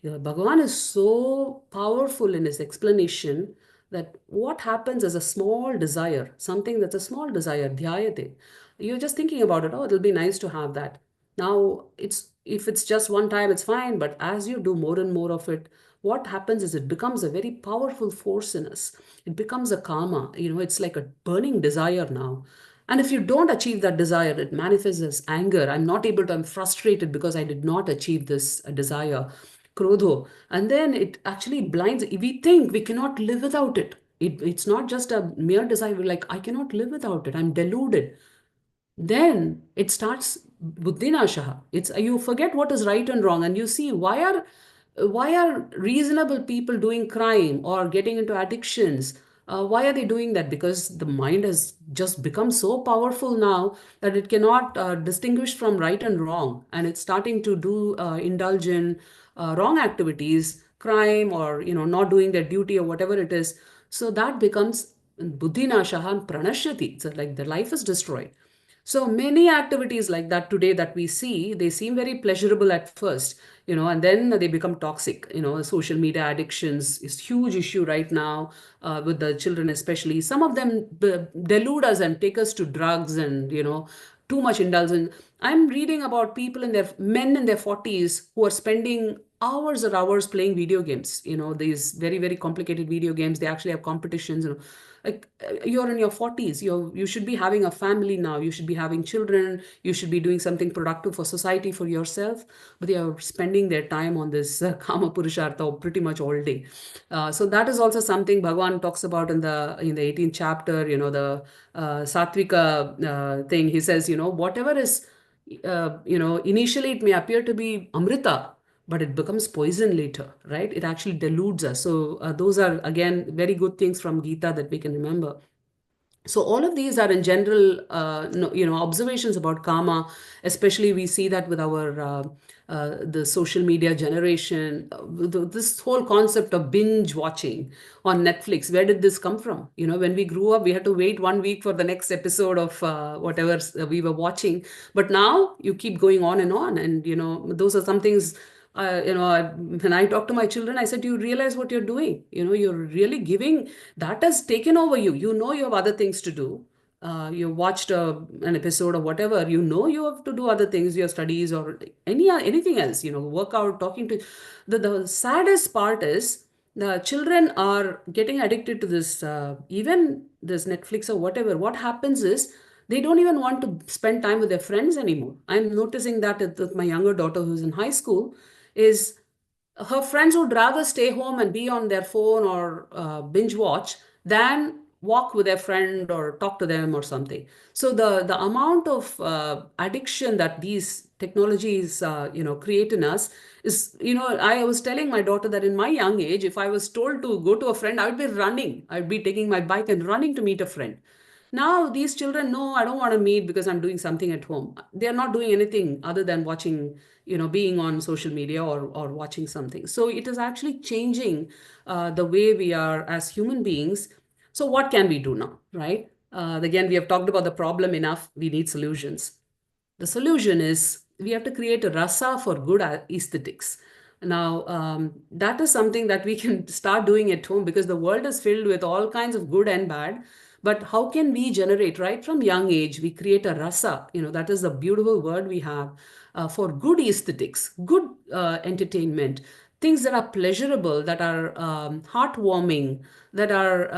Bhagavan is so powerful in his explanation that what happens as a small desire, something that's a small desire, dhyayate, you're just thinking about it, oh, it'll be nice to have that. Now, if it's just one time, it's fine, but as you do more and more of it, what happens is it becomes a very powerful force in us. It becomes a karma, it's like a burning desire now. And if you don't achieve that desire, it manifests as anger. I'm frustrated because I did not achieve this desire. Krodho. And then it actually blinds. We think we cannot live without it. It's not just a mere desire. We're like, I cannot live without it. I'm deluded. Then it starts buddhinashaha. It's you forget what is right and wrong, and you see why are reasonable people doing crime or getting into addictions? Why are they doing that? Because the mind has just become so powerful now that it cannot distinguish from right and wrong, and it's starting to indulge in wrong activities, crime, or not doing their duty or whatever it is. So that becomes buddhinashaha and pranashyati. So like the life is destroyed. So many activities like that today that we see, they seem very pleasurable at first, and then they become toxic. Social media addictions is huge issue right now with the children, especially. Some of them delude us and take us to drugs and, too much indulgence. I'm reading about men in their 40s who are spending hours or hours playing video games, these very, very complicated video games. They actually have competitions, like you're in your 40s, you should be having a family now, you should be having children, you should be doing something productive for society, for yourself, but they are spending their time on this kama purushartha pretty much all day. So that is also something Bhagavan talks about in the 18th chapter, the satvika thing. He says, whatever is initially it may appear to be amrita, but it becomes poison later, right? It actually deludes us. So those are, again, very good things from Gita that we can remember. So all of these are in general, observations about karma. Especially we see that with our the social media generation. This whole concept of binge watching on Netflix. Where did this come from? When we grew up, we had to wait 1 week for the next episode of whatever we were watching. But now you keep going on, and those are some things. When I talk to my children, I said, "Do you realize what you're doing? You're really giving, that has taken over you. You have other things to do. You watched an episode or whatever. You have to do other things, your studies or anything else. Work out, talking to." The saddest part is the children are getting addicted to this, even this Netflix or whatever. What happens is they don't even want to spend time with their friends anymore. I'm noticing that with my younger daughter who's in high school, is her friends would rather stay home and be on their phone or binge watch than walk with their friend or talk to them or something. So the amount of addiction that these technologies create in us is, I was telling my daughter that in my young age, if I was told to go to a friend, I would be running. I'd be taking my bike and running to meet a friend. Now these children, no, I don't want to meet because I'm doing something at home. They're not doing anything other than watching, being on social media or watching something. So it is actually changing the way we are as human beings. So what can we do now, right? Again, we have talked about the problem enough. We need solutions. The solution is we have to create a rasa for good aesthetics. Now, that is something that we can start doing at home because the world is filled with all kinds of good and bad. But how can we generate right from young age? We create a rasa, that is the beautiful word we have for good aesthetics, good entertainment, things that are pleasurable, that are heartwarming, that are,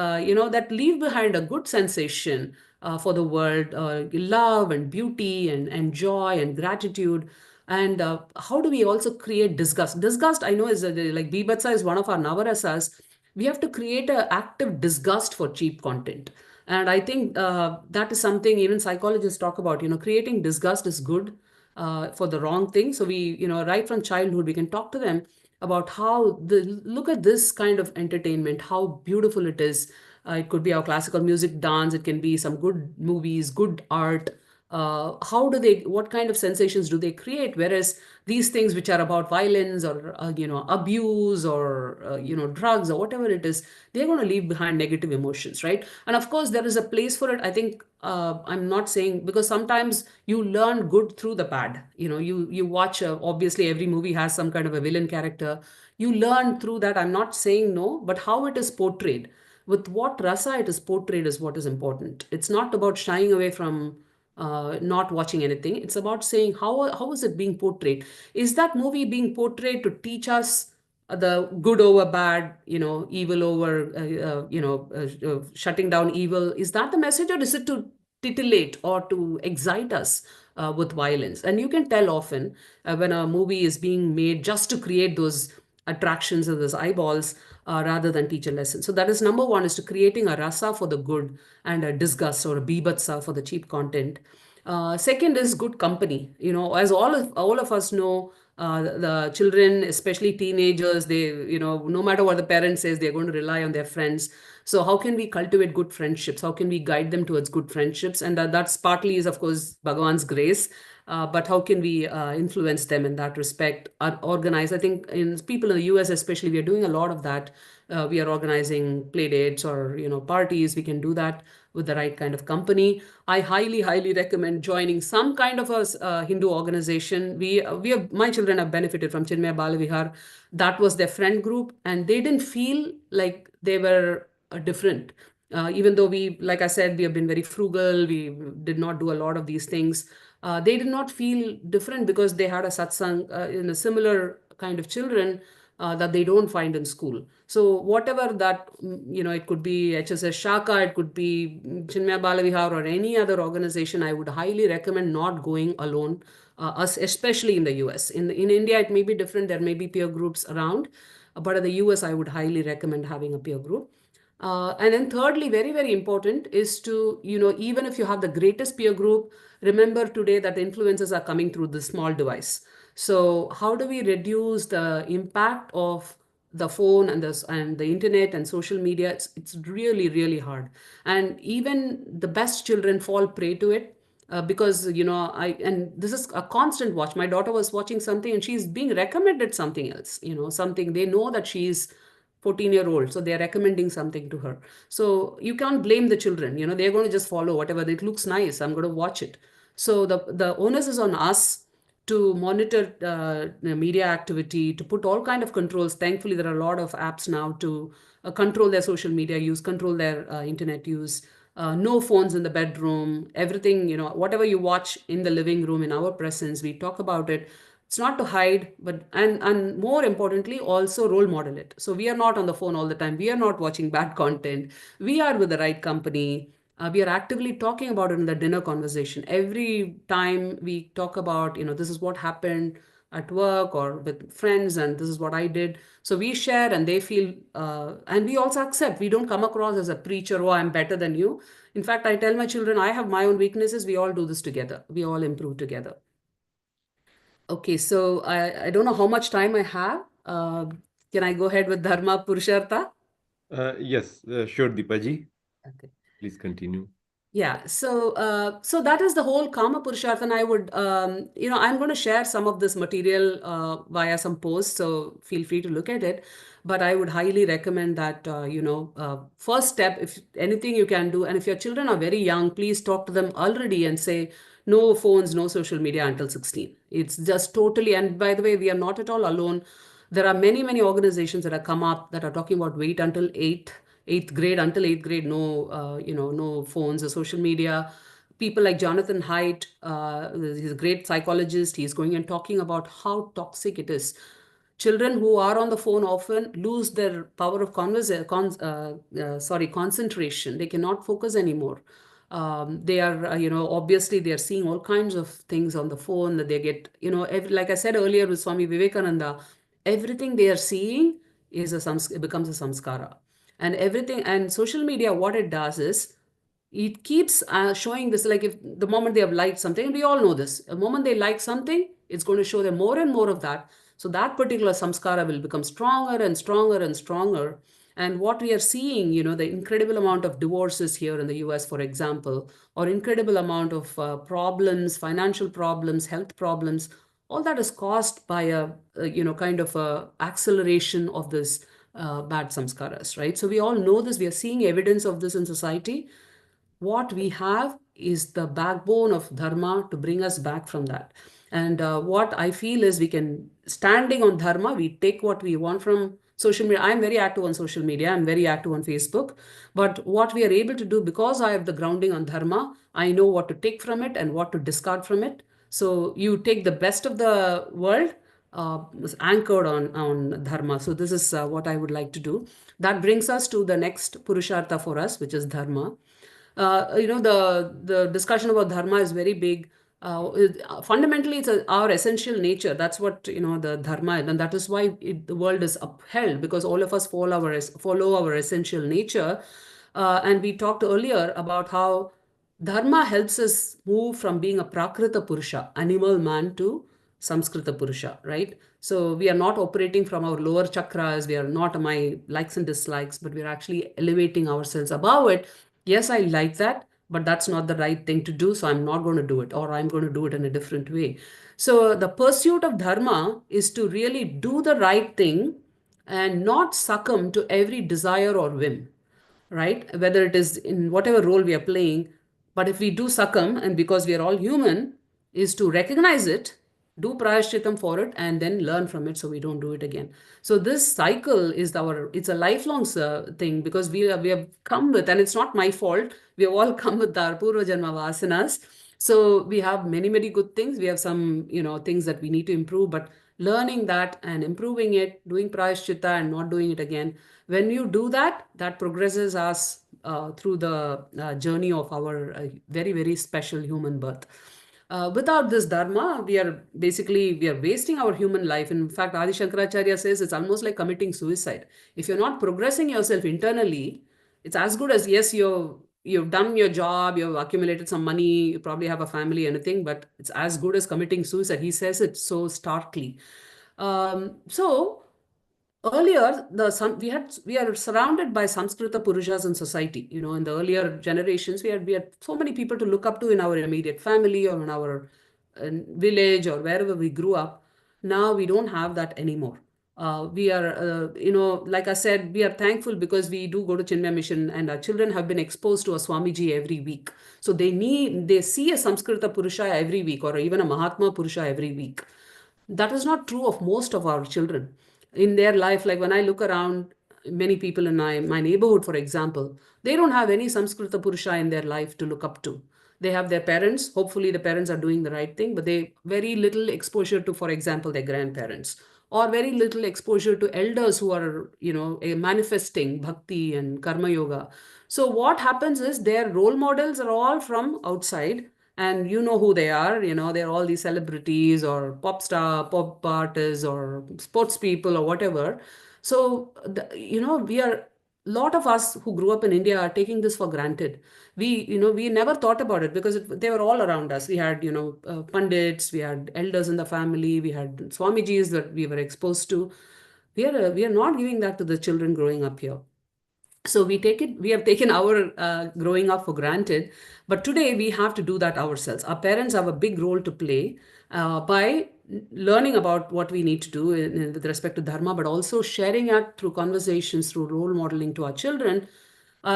that leave behind a good sensation for the world, love and beauty and joy and gratitude. And how do we also create disgust? Disgust, I know, is like Bibhatsa is one of our Navarasas. We have to create an active disgust for cheap content. And I think that is something even psychologists talk about. Creating disgust is good for the wrong thing. So we, right from childhood, we can talk to them about how look at this kind of entertainment, how beautiful it is. It could be our classical music, dance. It can be some good movies, good art. What kind of sensations do they create? Whereas these things which are about violence or, abuse or, drugs or whatever it is, they're going to leave behind negative emotions, right? And of course, there is a place for it. I think I'm not saying, because sometimes you learn good through the bad. You watch, obviously, every movie has some kind of a villain character. You learn through that. I'm not saying no, but how it is portrayed, with what rasa it is portrayed is what is important. It's not about shying away from not watching anything. It's about saying how is it being portrayed? Is that movie being portrayed to teach us the good over bad, evil over, shutting down evil? Is that the message, or is it to titillate or to excite us with violence? And you can tell often when a movie is being made just to create those attractions of those eyeballs rather than teach a lesson. So that is number one, is to creating a rasa for the good and a disgust or a bibhatsa for the cheap content. Second is good company. As all of us know, the children, especially teenagers, they, no matter what the parent says, they're going to rely on their friends. So how can we cultivate good friendships? How can we guide them towards good friendships? And that's partly is, of course, Bhagavan's grace. But how can we influence them in that respect? Organize, I think, in people in the US especially, we are doing a lot of that. We are organizing play dates or parties. We can do that with the right kind of company. I highly recommend joining some kind of a Hindu organization. My children have benefited from Chinmaya Balavihar. That was their friend group, and they didn't feel like they were different. Even though like I said, we have been very frugal, we did not do a lot of these things. They did not feel different because they had a satsang in a similar kind of children that they don't find in school. So whatever that, it could be HSS Shaka, it could be Chinmaya Balavihar or any other organization, I would highly recommend not going alone, us, especially in the US. In India, it may be different. There may be peer groups around, but in the US, I would highly recommend having a peer group. And then thirdly, very, very important is to, even if you have the greatest peer group, remember today that the influences are coming through the small device. So how do we reduce the impact of the phone and the internet and social media? It's really, really hard. And even the best children fall prey to it. Because and this is a constant watch. My daughter was watching something and she's being recommended something else, something they know that she's 14-year-old, so they're recommending something to her. So you can't blame the children. They're going to just follow whatever. It looks nice, I'm going to watch it. So the onus is on us to monitor media activity, to put all kind of controls. Thankfully, there are a lot of apps now to control their social media use, control their internet use. No phones in the bedroom, everything, whatever you watch in the living room in our presence, we talk about it. It's not to hide, but and more importantly, also role model it. So we are not on the phone all the time. We are not watching bad content. We are with the right company. We are actively talking about it in the dinner conversation. Every time we talk about, this is what happened at work or with friends, and this is what I did. So we share, and they feel, and we also accept. We don't come across as a preacher, oh, I'm better than you. In fact, I tell my children, I have my own weaknesses. We all do this together. We all improve together. Okay, so I don't know how much time I have. Can I go ahead with Dharma Purushartha? Yes, sure, Deepaji. Okay. Please continue. Yeah, so that is the whole Kama Purushartha, and I would, I'm going to share some of this material via some posts, so feel free to look at it. But I would highly recommend that, first step, if anything you can do, and if your children are very young, please talk to them already and say, no phones, no social media until 16. It's just totally, and by the way, we are not at all alone. There are many, many organizations that have come up that are talking about wait until eighth grade, no, no phones or social media. People like Jonathan Haidt, he's a great psychologist. He's going and talking about how toxic it is. Children who are on the phone often lose their power of concentration. They cannot focus anymore. They are, obviously they are seeing all kinds of things on the phone that they get, like I said earlier with Swami Vivekananda, everything they are seeing it becomes a samskara. And everything, and social media, what it does is it keeps showing this, like if the moment they have liked something, we all know this, the moment they like something, it's going to show them more and more of that. So that particular samskara will become stronger and stronger and stronger. And what we are seeing, the incredible amount of divorces here in the US, for example, or incredible amount of problems, financial problems, health problems, all that is caused by kind of a acceleration of this bad samskaras, right? So we all know this. We are seeing evidence of this in society. What we have is the backbone of dharma to bring us back from that. And what I feel is we can, standing on dharma, we take what we want from social media. I'm very active on social media. I'm very active on Facebook. But what we are able to do, because I have the grounding on dharma, I know what to take from it and what to discard from it. So you take the best of the world, was anchored on dharma. So this is what I would like to do. That brings us to the next Purushartha for us, which is dharma. The discussion about dharma is very big. Fundamentally, it's our essential nature. That's what the dharma is, and that is why the world is upheld, because all of us follow our essential nature. And we talked earlier about how dharma helps us move from being a prakrita purusha, animal man, to samskrita purusha, right? So we are not operating from our lower chakras. We are not my likes and dislikes, but we are actually elevating ourselves above it. Yes, I like that, but that's not the right thing to do. So I'm not going to do it, or I'm going to do it in a different way. So the pursuit of dharma is to really do the right thing and not succumb to every desire or whim, right? Whether it is in whatever role we are playing. But if we do succumb, and because we are all human, is to recognize it, do prayashchitam for it, and then learn from it so we don't do it again. So this cycle is it's a lifelong thing, because we have come with, and it's not my fault, we have all come with our purva janma vasanas. So we have many, many good things. We have some, things that we need to improve, but learning that and improving it, doing prayashchitta and not doing it again. When you do that, that progresses us through the journey of our very, very special human birth. Without this dharma, we are wasting our human life. In fact, Adi Shankaracharya says it's almost like committing suicide. If you're not progressing yourself internally, it's as good as, yes, you've done your job, you've accumulated some money, you probably have a family, anything, but it's as good as committing suicide. He says it so starkly. So earlier, we are surrounded by Samskrita Purushas in society. In the earlier generations, we had so many people to look up to in our immediate family, or in our village, or wherever we grew up. Now we don't have that anymore. We are, like I said, we are thankful because we do go to Chinmaya Mission, and our children have been exposed to a Swamiji every week. So they see a Samskrita Purusha every week, or even a Mahatma Purusha every week. That is not true of most of our children in their life. Like when I look around, many people in my neighborhood, for example, they don't have any Samskrita Purusha in their life to look up to. They have their parents. Hopefully the parents are doing the right thing, but they very little exposure to, for example, their grandparents, or very little exposure to elders who are, manifesting bhakti and karma yoga. So what happens is their role models are all from outside, and you know who they are. They're all these celebrities or pop artists or sports people or whatever. So we are, lot of us who grew up in India are taking this for granted. We never thought about it because they were all around us. We had pandits, we had elders in the family, we had swamijis that we were exposed to. We are not giving that to the children growing up here. So we have taken our growing up for granted, but today we have to do that ourselves. Our parents have a big role to play by learning about what we need to do with respect to dharma, but also sharing it through conversations, through role modeling to our children.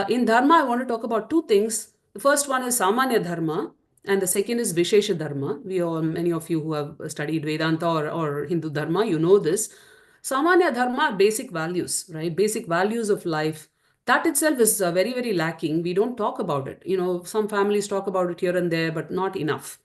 In dharma, I want to talk about two things. The first one is samanya dharma, and the second is vishesha dharma. Many of you who have studied Vedanta or Hindu dharma, you know this. Samanya dharma are basic values, right? Basic values of life. That itself is very, very lacking. We don't talk about it. Some families talk about it here and there, but not enough.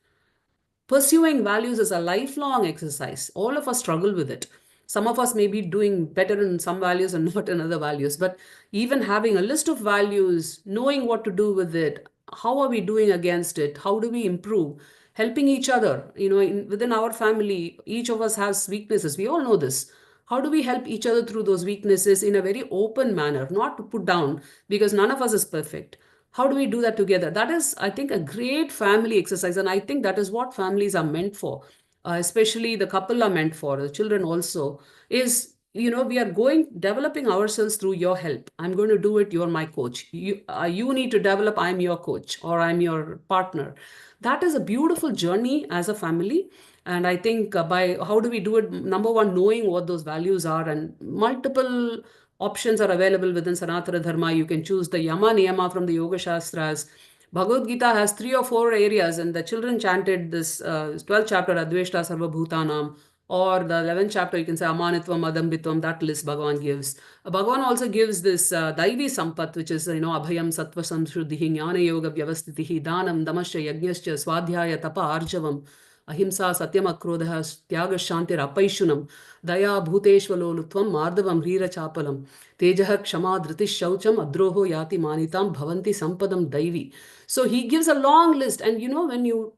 Pursuing values is a lifelong exercise. All of us struggle with it. Some of us may be doing better in some values and not in other values, but even having a list of values, knowing what to do with it, how are we doing against it, how do we improve, helping each other, within our family, each of us has weaknesses. We all know this. How do we help each other through those weaknesses in a very open manner, not to put down, because none of us is perfect. How do we do that together? That is, I think, a great family exercise. And I think that is what families are meant for, especially the couple are meant for, the children also, is, we are developing ourselves through your help. I'm going to do it. You're my coach. You need to develop. I'm your coach, or I'm your partner. That is a beautiful journey as a family. And I think by how do we do it? Number one, knowing what those values are, and multiple options are available within Sanatana Dharma. You can choose the Yama Niyama from the Yoga Shastras. Bhagavad Gita has 3 or 4 areas, and the children chanted this 12th chapter, Adveshta Sarva Bhutanam, or the 11th chapter, you can say Amanitvam, Adambitvam, that list Bhagavan gives. Bhagavan also gives this Daivi Sampat, which is, Abhayam, Sattva, Samshuddhihi, Jnana Yoga, Vyavastitihi, Danam, Damasya, Yajnasya, Swadhyaya, Tapa, Arjavam, Ahimsa, Satyam, Akrodha, Tyaga, Shantir, Apaishunam, Daya, Bhuteshvalolutvam, Mardavam, Rira Chapalam, Tejaha, Kshama, Dritish, Shaucham, Adroho, Yati, Manitam, Bhavanti, Sampadam, Daivi. So he gives a long list. And when you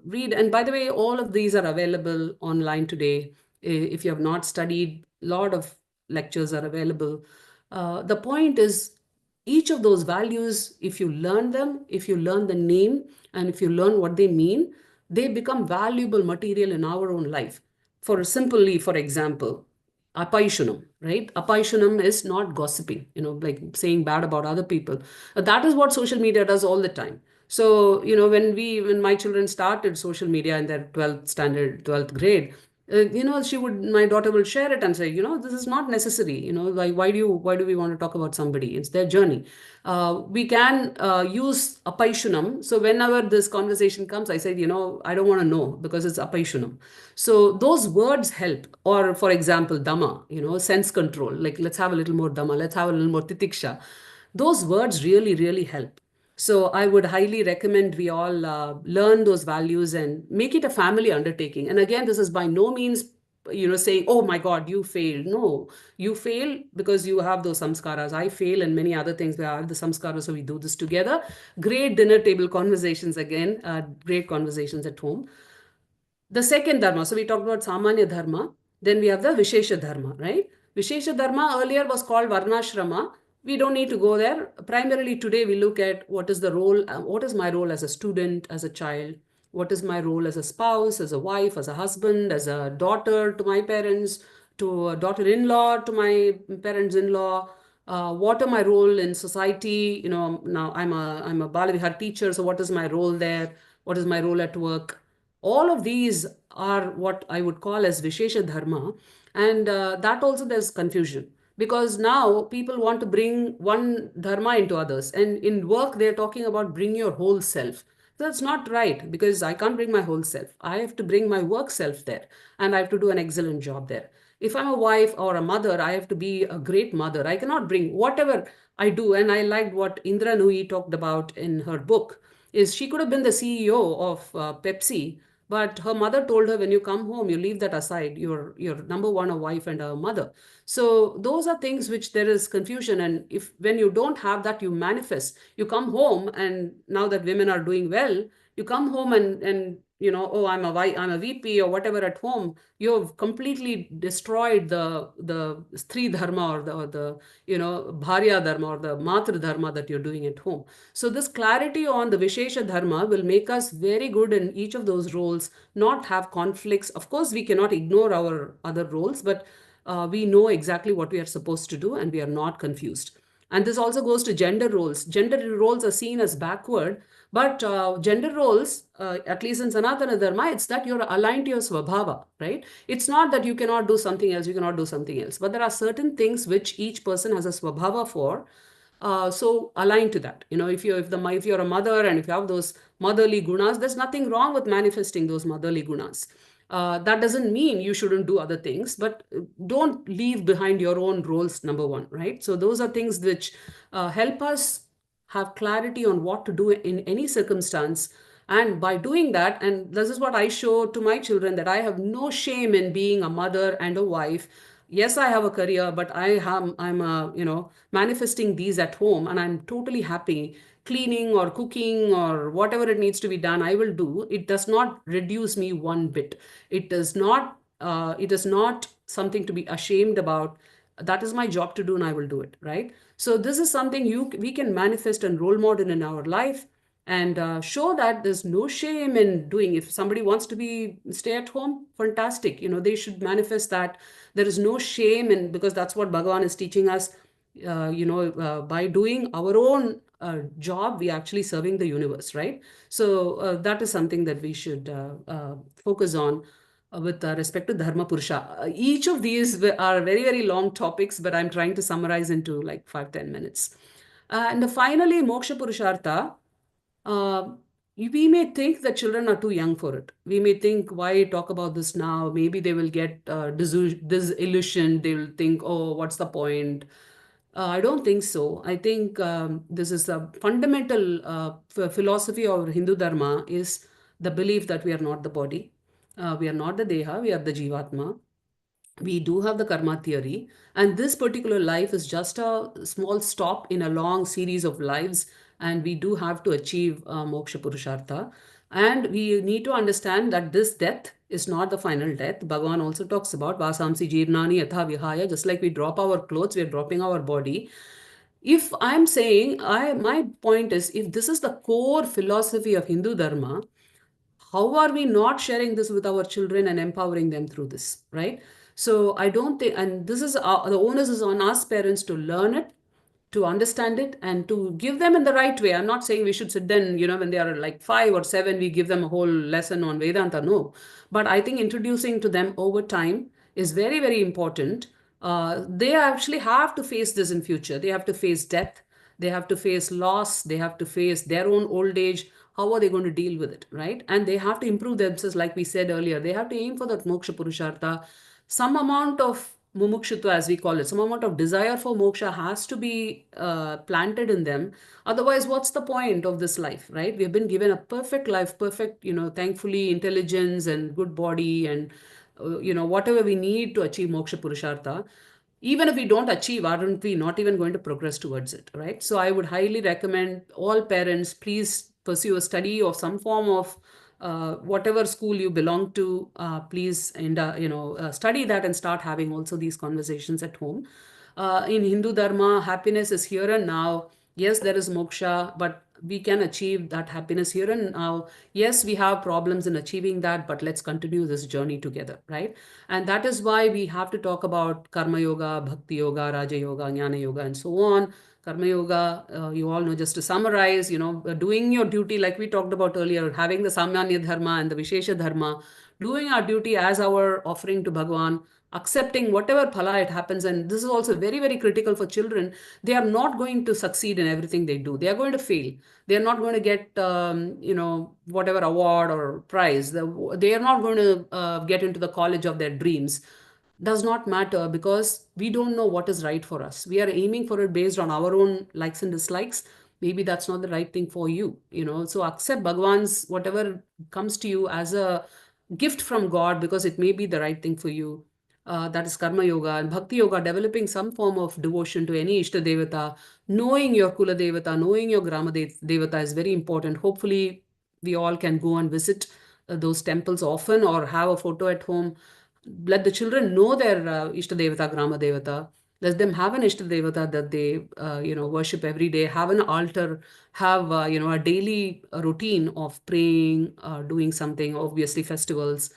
read, and by the way, all of these are available online today. If you have not studied, a lot of lectures are available. The point is, each of those values, if you learn them, if you learn the name, and if you learn what they mean, they become valuable material in our own life. For example, apaishunam, right? Apaishunam is not gossiping, like saying bad about other people. That is what social media does all the time. So, when my children started social media in their 12th standard, 12th grade, my daughter will share it and say, this is not necessary. Like, why do we want to talk about somebody? It's their journey. We can use apaishunam. So whenever this conversation comes, I say, I don't want to know, because it's apaishunam. So those words help. Or for example, dhamma, sense control. Like, let's have a little more dhamma. Let's have a little more titiksha. Those words really, really help. So I would highly recommend we all learn those values and make it a family undertaking. And again, this is by no means, saying, oh my God, you failed. No, you fail because you have those samskaras. I fail and many other things. We have the samskaras, so we do this together. Great dinner table conversations again, great conversations at home. The second dharma, so we talked about samanya dharma. Then we have the vishesha dharma, right? Vishesha dharma earlier was called varnashrama. We don't need to go there. Primarily today, we look at what is the role, what is my role as a student, as a child? What is my role as a spouse, as a wife, as a husband, as a daughter to my parents, to a daughter-in-law, to my parents-in-law? What are my role in society? Now I'm a Balavihar teacher, so what is my role there? What is my role at work? All of these are what I would call as Vishesha Dharma. And that also there's confusion, because now people want to bring one dharma into others. And in work, they're talking about bring your whole self. That's not right, because I can't bring my whole self. I have to bring my work self there, and I have to do an excellent job there. If I'm a wife or a mother, I have to be a great mother. I cannot bring whatever I do. And I liked what Indra Nui talked about in her book, is she could have been the CEO of Pepsi, but her mother told her, when you come home, you leave that aside. You're number one, a wife and a mother. So those are things which there is confusion. And if when you don't have that, you manifest. You come home, and now that women are doing well, you come home and oh, I'm a VP or whatever at home. You've completely destroyed the Stri Dharma, or the Bharya Dharma, or the Matra Dharma that you're doing at home. So this clarity on the Vishesha Dharma will make us very good in each of those roles, not have conflicts. Of course, we cannot ignore our other roles, but we know exactly what we are supposed to do, and we are not confused. And this also goes to gender roles. Gender roles are seen as backward, but gender roles, at least in Sanatana Dharma, it's that you're aligned to your Svabhava, right? It's not that you cannot do something else, you cannot do something else. But there are certain things which each person has a Svabhava for. So align to that. If you're a mother and if you have those motherly gunas, there's nothing wrong with manifesting those motherly gunas. That doesn't mean you shouldn't do other things, but don't leave behind your own roles, number one, right? So those are things which help us have clarity on what to do in any circumstance. And by doing that, and this is what I show to my children, that I have no shame in being a mother and a wife. Yes, I have a career, but I'm manifesting these at home, and I'm totally happy. Cleaning or cooking or whatever it needs to be done, I will do. It does not reduce me one bit. It does not. It is not something to be ashamed about. That is my job to do, and I will do it. Right. So this is something we can manifest and role model in our life, and show that there's no shame in doing. If somebody wants to be stay at home, fantastic. They should manifest that. There is no shame in, because that's what Bhagavan is teaching us. By doing our own job, we actually serving the universe, right? So that is something that we should focus on with respect to Dharma Purusha. Each of these are very, very long topics, but I'm trying to summarize into like 5-10 minutes. And finally, Moksha Purushartha. We may think that children are too young for it. We may think, why talk about this now? Maybe they will get disillusioned. They will think, oh, what's the point? I don't think so. I think this is a fundamental philosophy of Hindu Dharma, is the belief that we are not the body. We are not the Deha, we are the Jivatma. We do have the karma theory, and this particular life is just a small stop in a long series of lives, and we do have to achieve moksha purushartha. And we need to understand that this death is not the final death. Bhagavan also talks about vasamsi jirnani yatha vihaya. Just like we drop our clothes, we are dropping our body. If I'm saying, my point is, if this is the core philosophy of Hindu Dharma, how are we not sharing this with our children and empowering them through this, right? So I don't think, and this is the onus is on us parents to learn it, to understand it, and to give them in the right way. I'm not saying we should sit then, when they are like 5 or 7, we give them a whole lesson on Vedanta. No, but I think introducing to them over time is very, very important. They actually have to face this in future. They have to face death. They have to face loss. They have to face their own old age. How are they going to deal with it, right? And they have to improve themselves, like we said earlier. They have to aim for that moksha purushartha. Some amount of mumukshutva, as we call it, some amount of desire for moksha has to be planted in them. Otherwise, what's the point of this life, right? We have been given a perfect life, perfect, thankfully, intelligence and good body and, whatever we need to achieve moksha purushartha. Even if we don't achieve, aren't we not even going to progress towards it, right? So I would highly recommend all parents, please pursue a study of some form of whatever school you belong to, please study that and start having also these conversations at home. In Hindu Dharma, happiness is here and now. Yes, there is moksha, but we can achieve that happiness here and now. Yes, we have problems in achieving that, but let's continue this journey together, right? And that is why we have to talk about Karma Yoga, Bhakti Yoga, Raja Yoga, Jnana Yoga, and so on. Karma Yoga, you all know, just to summarize, doing your duty like we talked about earlier, having the Samanya Dharma and the Vishesha Dharma, doing our duty as our offering to Bhagavan, accepting whatever phala it happens. And this is also very, very critical for children. They are not going to succeed in everything they do. They are going to fail. They are not going to get, whatever award or prize. They are not going to get into the college of their dreams. Does not matter, because we don't know what is right for us. We are aiming for it based on our own likes and dislikes. maybe that's not the right thing for you, so accept Bhagwan's whatever comes to you as a gift from God, because it may be the right thing for you. That is karma yoga. And bhakti yoga, developing some form of devotion to any ishta devata, knowing your kula devata, knowing your grama devata is very important. Hopefully we all can go and visit those temples often, or have a photo at home. Let the children know their ishta devata, grama devata. Let them have an ishta devata that they worship every day. Have an altar, have a daily routine of praying, doing something, obviously festivals.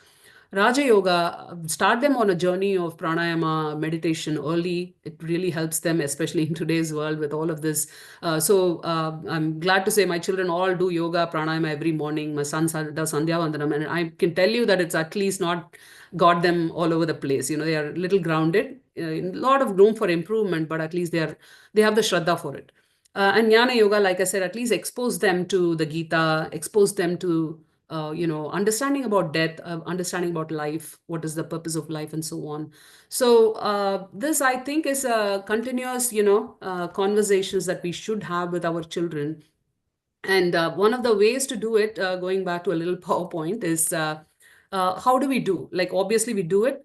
Raja Yoga, start them on a journey of pranayama, meditation early. It really helps them, especially in today's world with all of this. I'm glad to say my children all do yoga, pranayama every morning. My son does Sandhya Vandanam, and I can tell you that it's at least not got them all over the place. They are a little grounded, a lot of room for improvement, but at least they have the shraddha for it. And Jnana Yoga, like I said, at least expose them to the Gita, expose them to understanding about death, understanding about life, what is the purpose of life, and so on. So this, I think, is a continuous, conversations that we should have with our children. And one of the ways to do it, going back to a little PowerPoint, is how do we do? Like, obviously, we do it.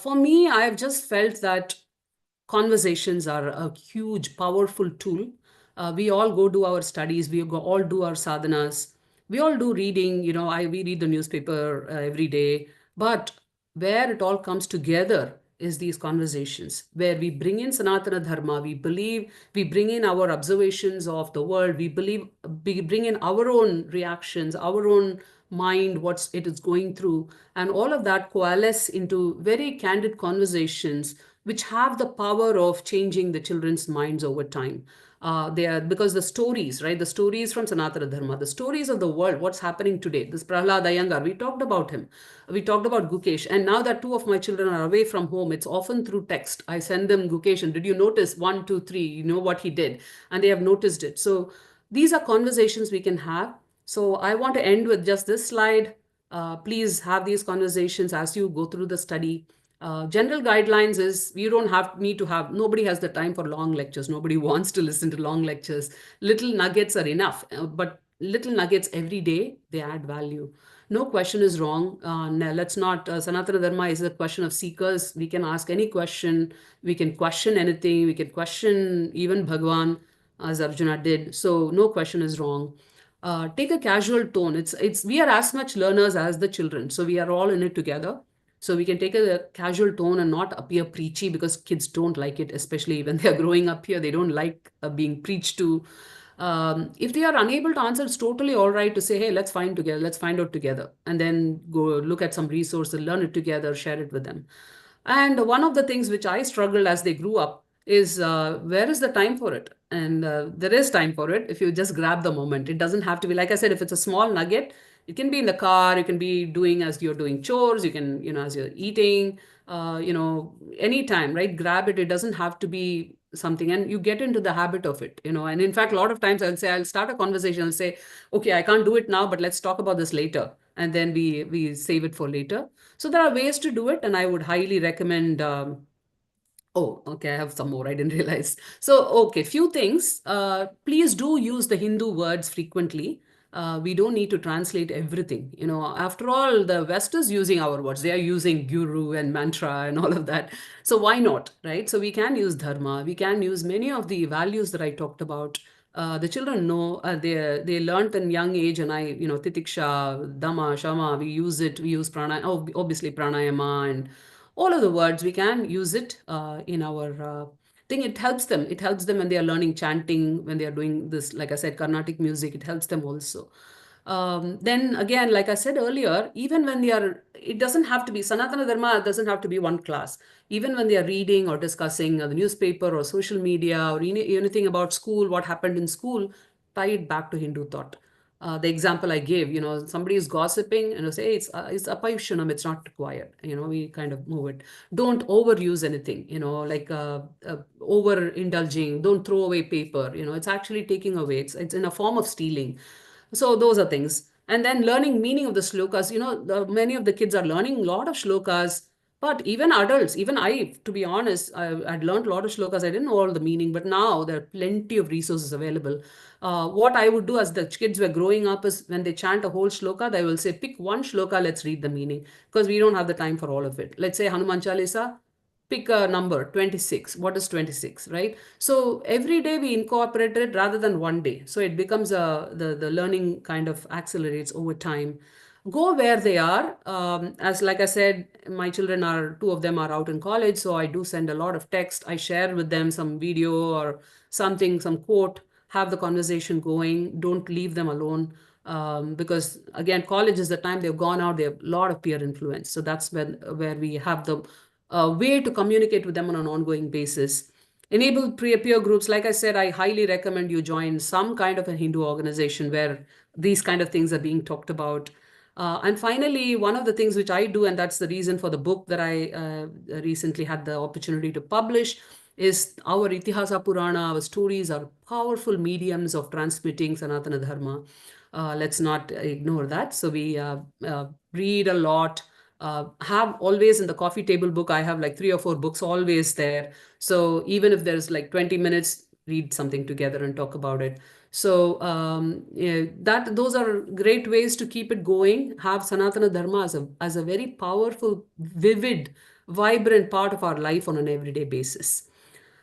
For me, I've just felt that conversations are a huge, powerful tool. We all go do our studies, all do our sadhanas, we all do reading, we read the newspaper every day. But where it all comes together is these conversations where we bring in Sanatana Dharma, we bring in our observations of the world, we bring in our own reactions, our own mind, what it is going through, and all of that coalesce into very candid conversations which have the power of changing the children's minds over time. They are, because the stories, right? The stories from Sanatana Dharma, the stories of the world, what's happening today. This Prahlad Iyengar, we talked about him. We talked about Gukesh. And now that two of my children are away from home, it's often through text. I send them Gukesh, and did you notice 1, 2, 3, you know what he did? And they have noticed it. So these are conversations we can have. So I want to end with just this slide. Please have these conversations as you go through the study. General guidelines is you don't nobody has the time for long lectures. Nobody wants to listen to long lectures. Little nuggets are enough, but little nuggets every day, they add value. No question is wrong. Let's not, Sanatana Dharma is a question of seekers. We can ask any question. We can question anything. We can question even Bhagwan, as Arjuna did. So no question is wrong. Take a casual tone. We are as much learners as the children. So we are all in it together. So we can take a casual tone and not appear preachy, because kids don't like it, especially when they're growing up here. They don't like being preached to. If they are unable to answer, it's totally all right to say, hey, let's find out together, and then go look at some resources, learn it together, share it with them. And one of the things which I struggled as they grew up is where is the time for it? And there is time for it if you just grab the moment. It doesn't have to be, like I said, if it's a small nugget, it can be in the car, you can be doing as you're doing chores, you can, as you're eating, anytime, right? Grab it. It doesn't have to be something, and you get into the habit of it, and in fact, a lot of times I'll start a conversation, I'll say, okay, I can't do it now, but let's talk about this later. And then we save it for later. So there are ways to do it, and I would highly recommend. Oh, okay, I have some more. I didn't realize. So, okay, few things. Please do use the Hindu words frequently. We don't need to translate everything. After all, the West is using our words. They are using guru and mantra and all of that. So why not, right? So we can use dharma. We can use many of the values that I talked about. The children know, they learned in young age, and titiksha, dhamma, shama, we use it. We use pranayama, obviously pranayama, and all of the words, we can use it in our thing. It helps them. It helps them when they are learning chanting, when they are doing this, like I said, Carnatic music, it helps them also. Then again, like I said earlier, even when they are, it doesn't have to be, Sanatana Dharma doesn't have to be one class. Even when they are reading or discussing the newspaper or social media or anything about school, what happened in school, tie it back to Hindu thought. The example I gave, somebody is gossiping and say, hey, it's apayushanam, it's not required. We kind of move it. Don't overuse anything, like over indulging. Don't throw away paper. It's actually taking away. It's in a form of stealing. So those are things. And then learning meaning of the shlokas. Many of the kids are learning a lot of shlokas But even adults, even I, to be honest, I'd learned a lot of shlokas. I didn't know all the meaning, but now there are plenty of resources available. What I would do as the kids were growing up is when they chant a whole shloka, they will say, pick one shloka, let's read the meaning, because we don't have the time for all of it. Let's say Hanuman Chalisa, pick a number, 26. What is 26, right? So every day we incorporate it rather than one day. So it becomes the learning kind of accelerates over time. Go where they are. As like I said, my children are, two of them are out in college, so I do send a lot of text. I share with them some video or something, some quote, have the conversation going. Don't leave them alone. Because again, college is the time they've gone out, they have a lot of peer influence. So that's where we have the way to communicate with them on an ongoing basis. Enable peer groups. Like I said, I highly recommend you join some kind of a Hindu organization where these kind of things are being talked about. And finally, one of the things which I do, and that's the reason for the book that I recently had the opportunity to publish, is our Itihasa Purana, our stories are powerful mediums of transmitting Sanatana Dharma. Let's not ignore that. So we read a lot. Have always in the coffee table book, I have like 3 or 4 books always there. So even if there's like 20 minutes, read something together and talk about it. So yeah, those are great ways to keep it going. Have Sanatana Dharma as a very powerful, vivid, vibrant part of our life on an everyday basis.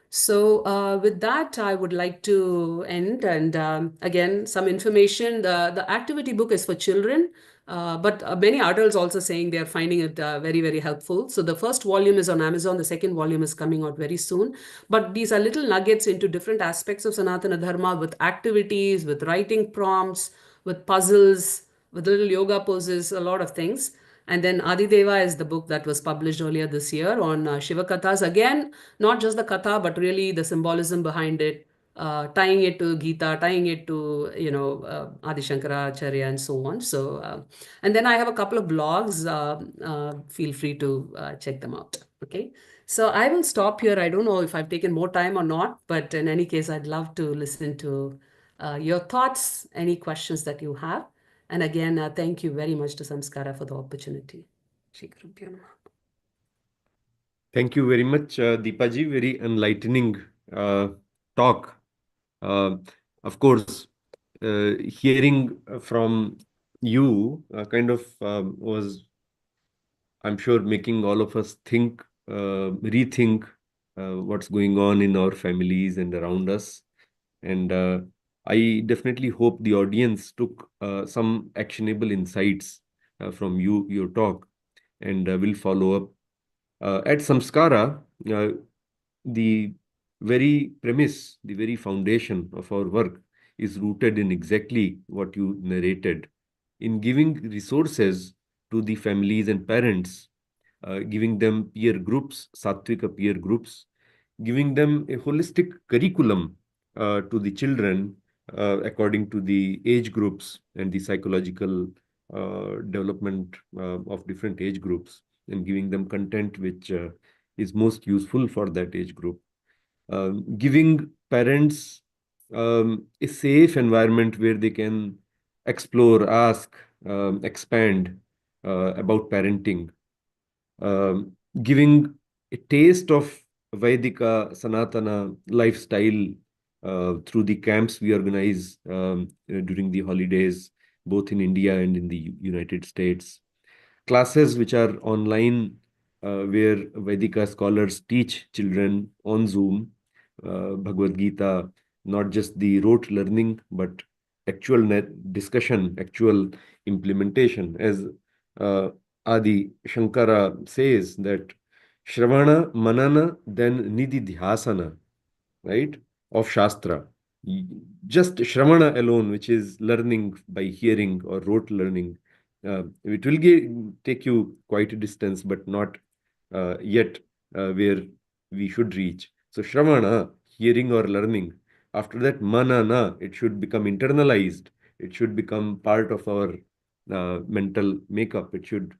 So with that, I would like to end. And again, some information. The activity book is for children, but many adults also saying they are finding it very, very helpful. So the first volume is on Amazon. The second volume is coming out very soon. But these are little nuggets into different aspects of Sanatana Dharma with activities, with writing prompts, with puzzles, with little yoga poses, a lot of things. And then Adideva is the book that was published earlier this year on Shiva Kathas. Again, not just the Katha, but really the symbolism behind it, tying it to Gita, tying it to, Adi Shankaracharya and so on. So, and then I have a couple of blogs. Feel free to check them out. Okay. So I will stop here. I don't know if I've taken more time or not, but in any case, I'd love to listen to your thoughts, any questions that you have. And again, thank you very much to Samskara for the opportunity. Shri Gurubhyo Namaha. Thank you very much, Deepa ji. Very enlightening talk. Of course, hearing from you kind of was, I'm sure, making all of us think, rethink what's going on in our families and around us. And I definitely hope the audience took some actionable insights from your talk, and will follow up. At Samskara, the very premise, the very foundation of our work is rooted in exactly what you narrated, in giving resources to the families and parents, giving them peer groups, sattvika peer groups, giving them a holistic curriculum to the children according to the age groups and the psychological development of different age groups, and giving them content which is most useful for that age group. Giving parents a safe environment where they can explore, ask, expand about parenting. Giving a taste of Vaidika Sanatana lifestyle through the camps we organize during the holidays, both in India and in the United States. Classes which are online, where Vedika scholars teach children on Zoom Bhagavad Gita, not just the rote learning, but actual discussion, actual implementation. As Adi Shankara says, that Shravana, Manana, then Nidhi Dhyasana, right, of Shastra. Just Shravana alone, which is learning by hearing or rote learning, it will take you quite a distance, but not yet where we should reach. So Shravana, hearing or learning. After that, Manana, it should become internalized. It should become part of our mental makeup. It should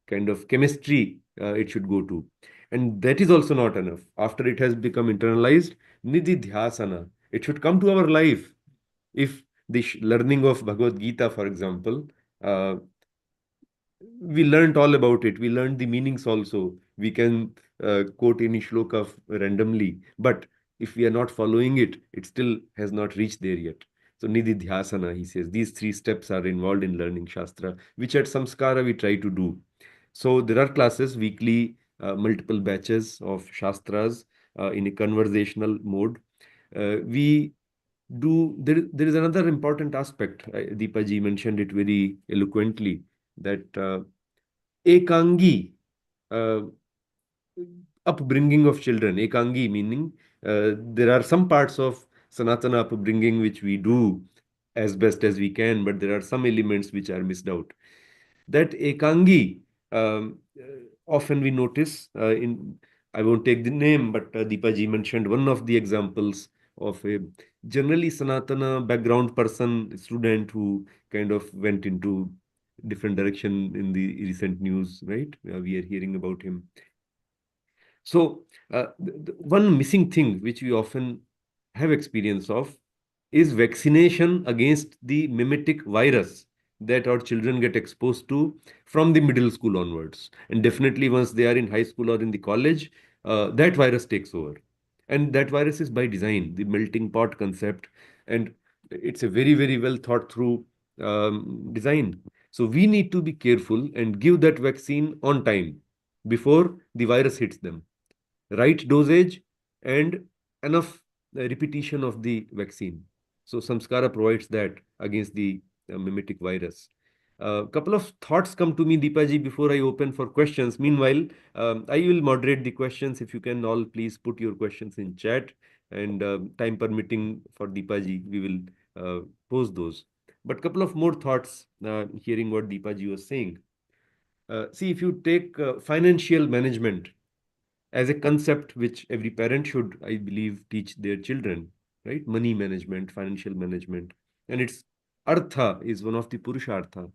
kind of chemistry, it should go to. And that is also not enough. After it has become internalized, Nidhi Dhyasana, it should come to our life. If the learning of Bhagavad Gita, for example, we learned all about it. We learned the meanings also. We can quote any shloka randomly, but if we are not following it, it still has not reached there yet. So Nididhyasana, he says, these 3 steps are involved in learning Shastra, which at Samskara we try to do. So there are classes, weekly, multiple batches of Shastras in a conversational mode. We do, there is another important aspect. Deepa ji mentioned it very eloquently, that Ekangi, upbringing of children, Ekangi meaning there are some parts of Sanatana upbringing which we do as best as we can, but there are some elements which are missed out. That Ekangi, often we notice I won't take the name, but Deepa ji mentioned one of the examples of a generally Sanatana background person, student who kind of went into different direction in the recent news, right? We are hearing about him. So one missing thing which we often have experience of is vaccination against the mimetic virus that our children get exposed to from the middle school onwards. And definitely once they are in high school or in the college, that virus takes over. And that virus is by design, the melting pot concept. And it's a very, very well thought through design. So we need to be careful and give that vaccine on time before the virus hits them. Right dosage and enough repetition of the vaccine. So Samskara provides that against the mimetic virus. A couple of thoughts come to me, Deepaji, before I open for questions. Meanwhile, I will moderate the questions. If you can all please put your questions in chat, and time permitting for Deepaji, we will pose those. But couple of more thoughts, hearing what Deepaji was saying. See, if you take financial management as a concept which every parent should, I believe, teach their children, right? Money management, financial management. And its artha is one of the Purushartha.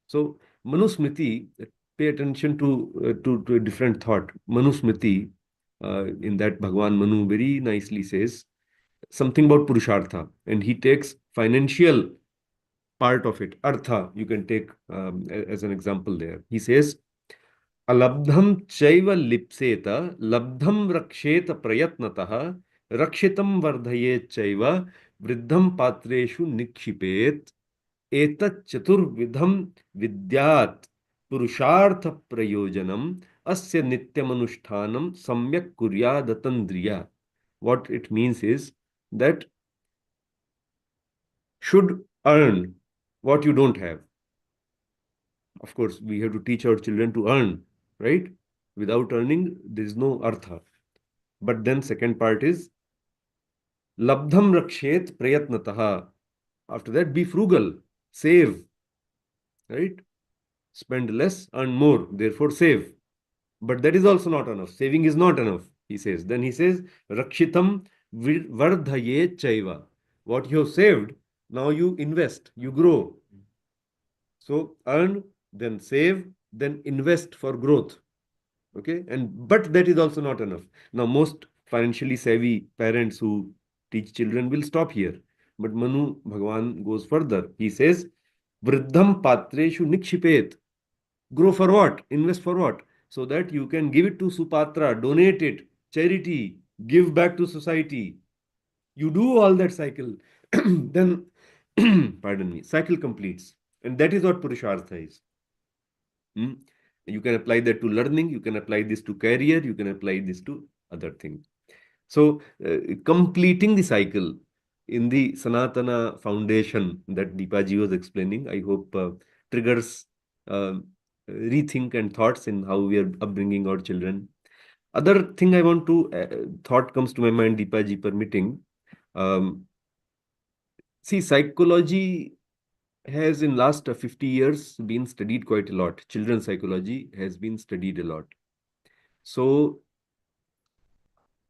So Manusmriti, pay attention to a different thought. Manusmriti, in that Bhagwan Manu very nicely says something about Purushartha. And he takes financial part of it, artha, you can take as an example there. He says, अलब्धम चैव लिप्सेत लब्धम रक्षेत प्रयत्नतः रक्षितं वर्धयेत् चैव वृद्धं पात्रेषु निक्षिपेत् एतत् चतुर्विधं विद्यात् पुरुषार्थ प्रयोजनम अस्य नित्यमनुष्ठानं सम्यक् कुर्यादतन्द्रिया. What it means is that should earn what you don't have. Of course, we have to teach our children to earn, right? Without earning, there is no artha. But then second part is labdham rakshet prayatnataha. After that, be frugal, save, right? Spend less, earn more, therefore save. But that is also not enough. Saving is not enough, he says. Then he says, rakshitam vardhayet chaiva. What you have saved, now you invest, you grow. So earn, then save, then invest for growth. Okay, but that is also not enough. Now most financially savvy parents who teach children will stop here, but Manu Bhagwan goes further. He says, Vriddham patreshu nikshipet. Grow for what? Invest for what? So that you can give it to Supatra, donate it, charity, give back to society. You do all that cycle, then pardon me, cycle completes. And that is what Purushartha is. You can apply that to learning, you can apply this to career, you can apply this to other things. So completing the cycle in the Sanatana foundation that Deepaji was explaining, I hope triggers rethink and thoughts in how we are upbringing our children. Other thing I want to, thought comes to my mind, Deepaji permitting. See, psychology has in last 50 years been studied quite a lot. Children's psychology has been studied a lot. So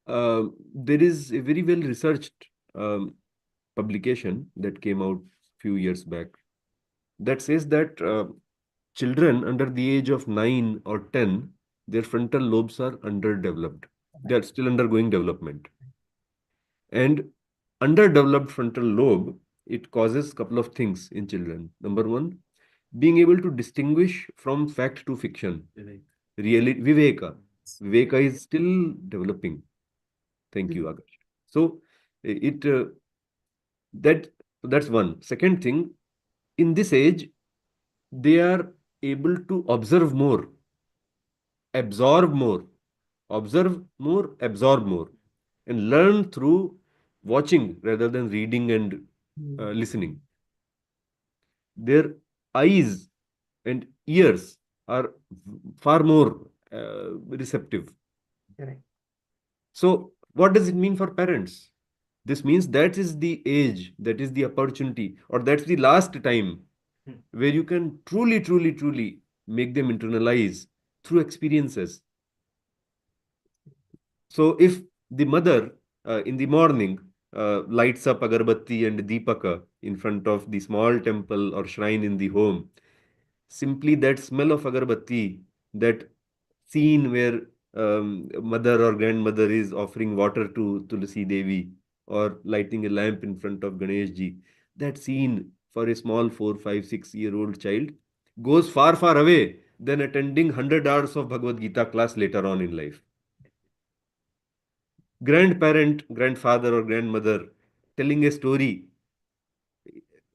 there is a very well researched publication that came out few years back that says that children under the age of 9 or 10, their frontal lobes are underdeveloped. They are still undergoing development. And underdeveloped frontal lobe, it causes a couple of things in children. Number one, being able to distinguish from fact to fiction. Really, viveka. Viveka is still developing. Thank you, Akash. So it that that's one. Second thing, in this age, they are able to observe more, absorb more, absorb more, and learn through watching rather than reading and listening. Their eyes and ears are far more receptive. Correct. So, what does it mean for parents? This means that is the age, that is the opportunity, or that's the last time where you can truly make them internalize through experiences. So, if the mother in the morning lights up agarbatti and deepaka in front of the small temple or shrine in the home, simply that smell of agarbatti, that scene where mother or grandmother is offering water to Tulsi Devi or lighting a lamp in front of Ganesh Ji, that scene for a small 4, 5, 6 year old child goes far away than attending 100 hours of Bhagavad Gita class later on in life. Grandparent, grandfather, or grandmother telling a story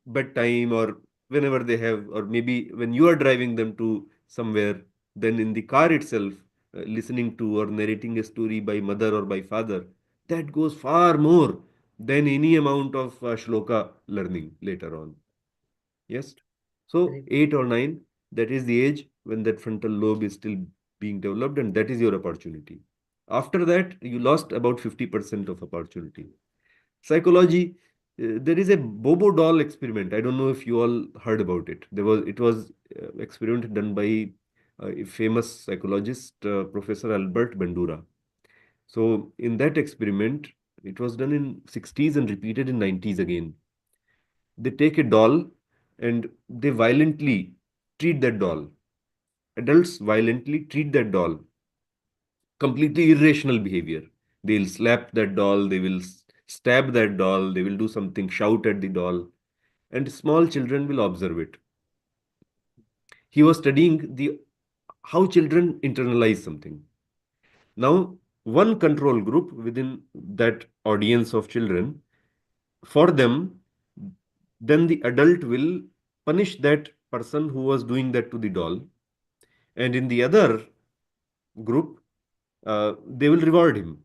bedtime or whenever they have, or maybe when you are driving them to somewhere, then in the car itself, listening to or narrating a story by mother or by father, that goes far more than any amount of shloka learning later on. Yes. So, Correct. 8 or 9, that is the age when that frontal lobe is still being developed, and that is your opportunity. After that, you lost about 50% of opportunity. Psychology, there is a Bobo doll experiment. I don't know if you all heard about it. It was experiment done by a famous psychologist, Professor Albert Bandura. So in that experiment, it was done in 60s and repeated in 90s again. They take a doll and they violently treat that doll. Adults violently treat that doll. Completely irrational behavior. They'll slap that doll, they will stab that doll, they will do something, shout at the doll, and small children will observe it. He was studying the how children internalize something. Now, one control group within that audience of children, for them, then the adult will punish that person who was doing that to the doll, and in the other group, they will reward him.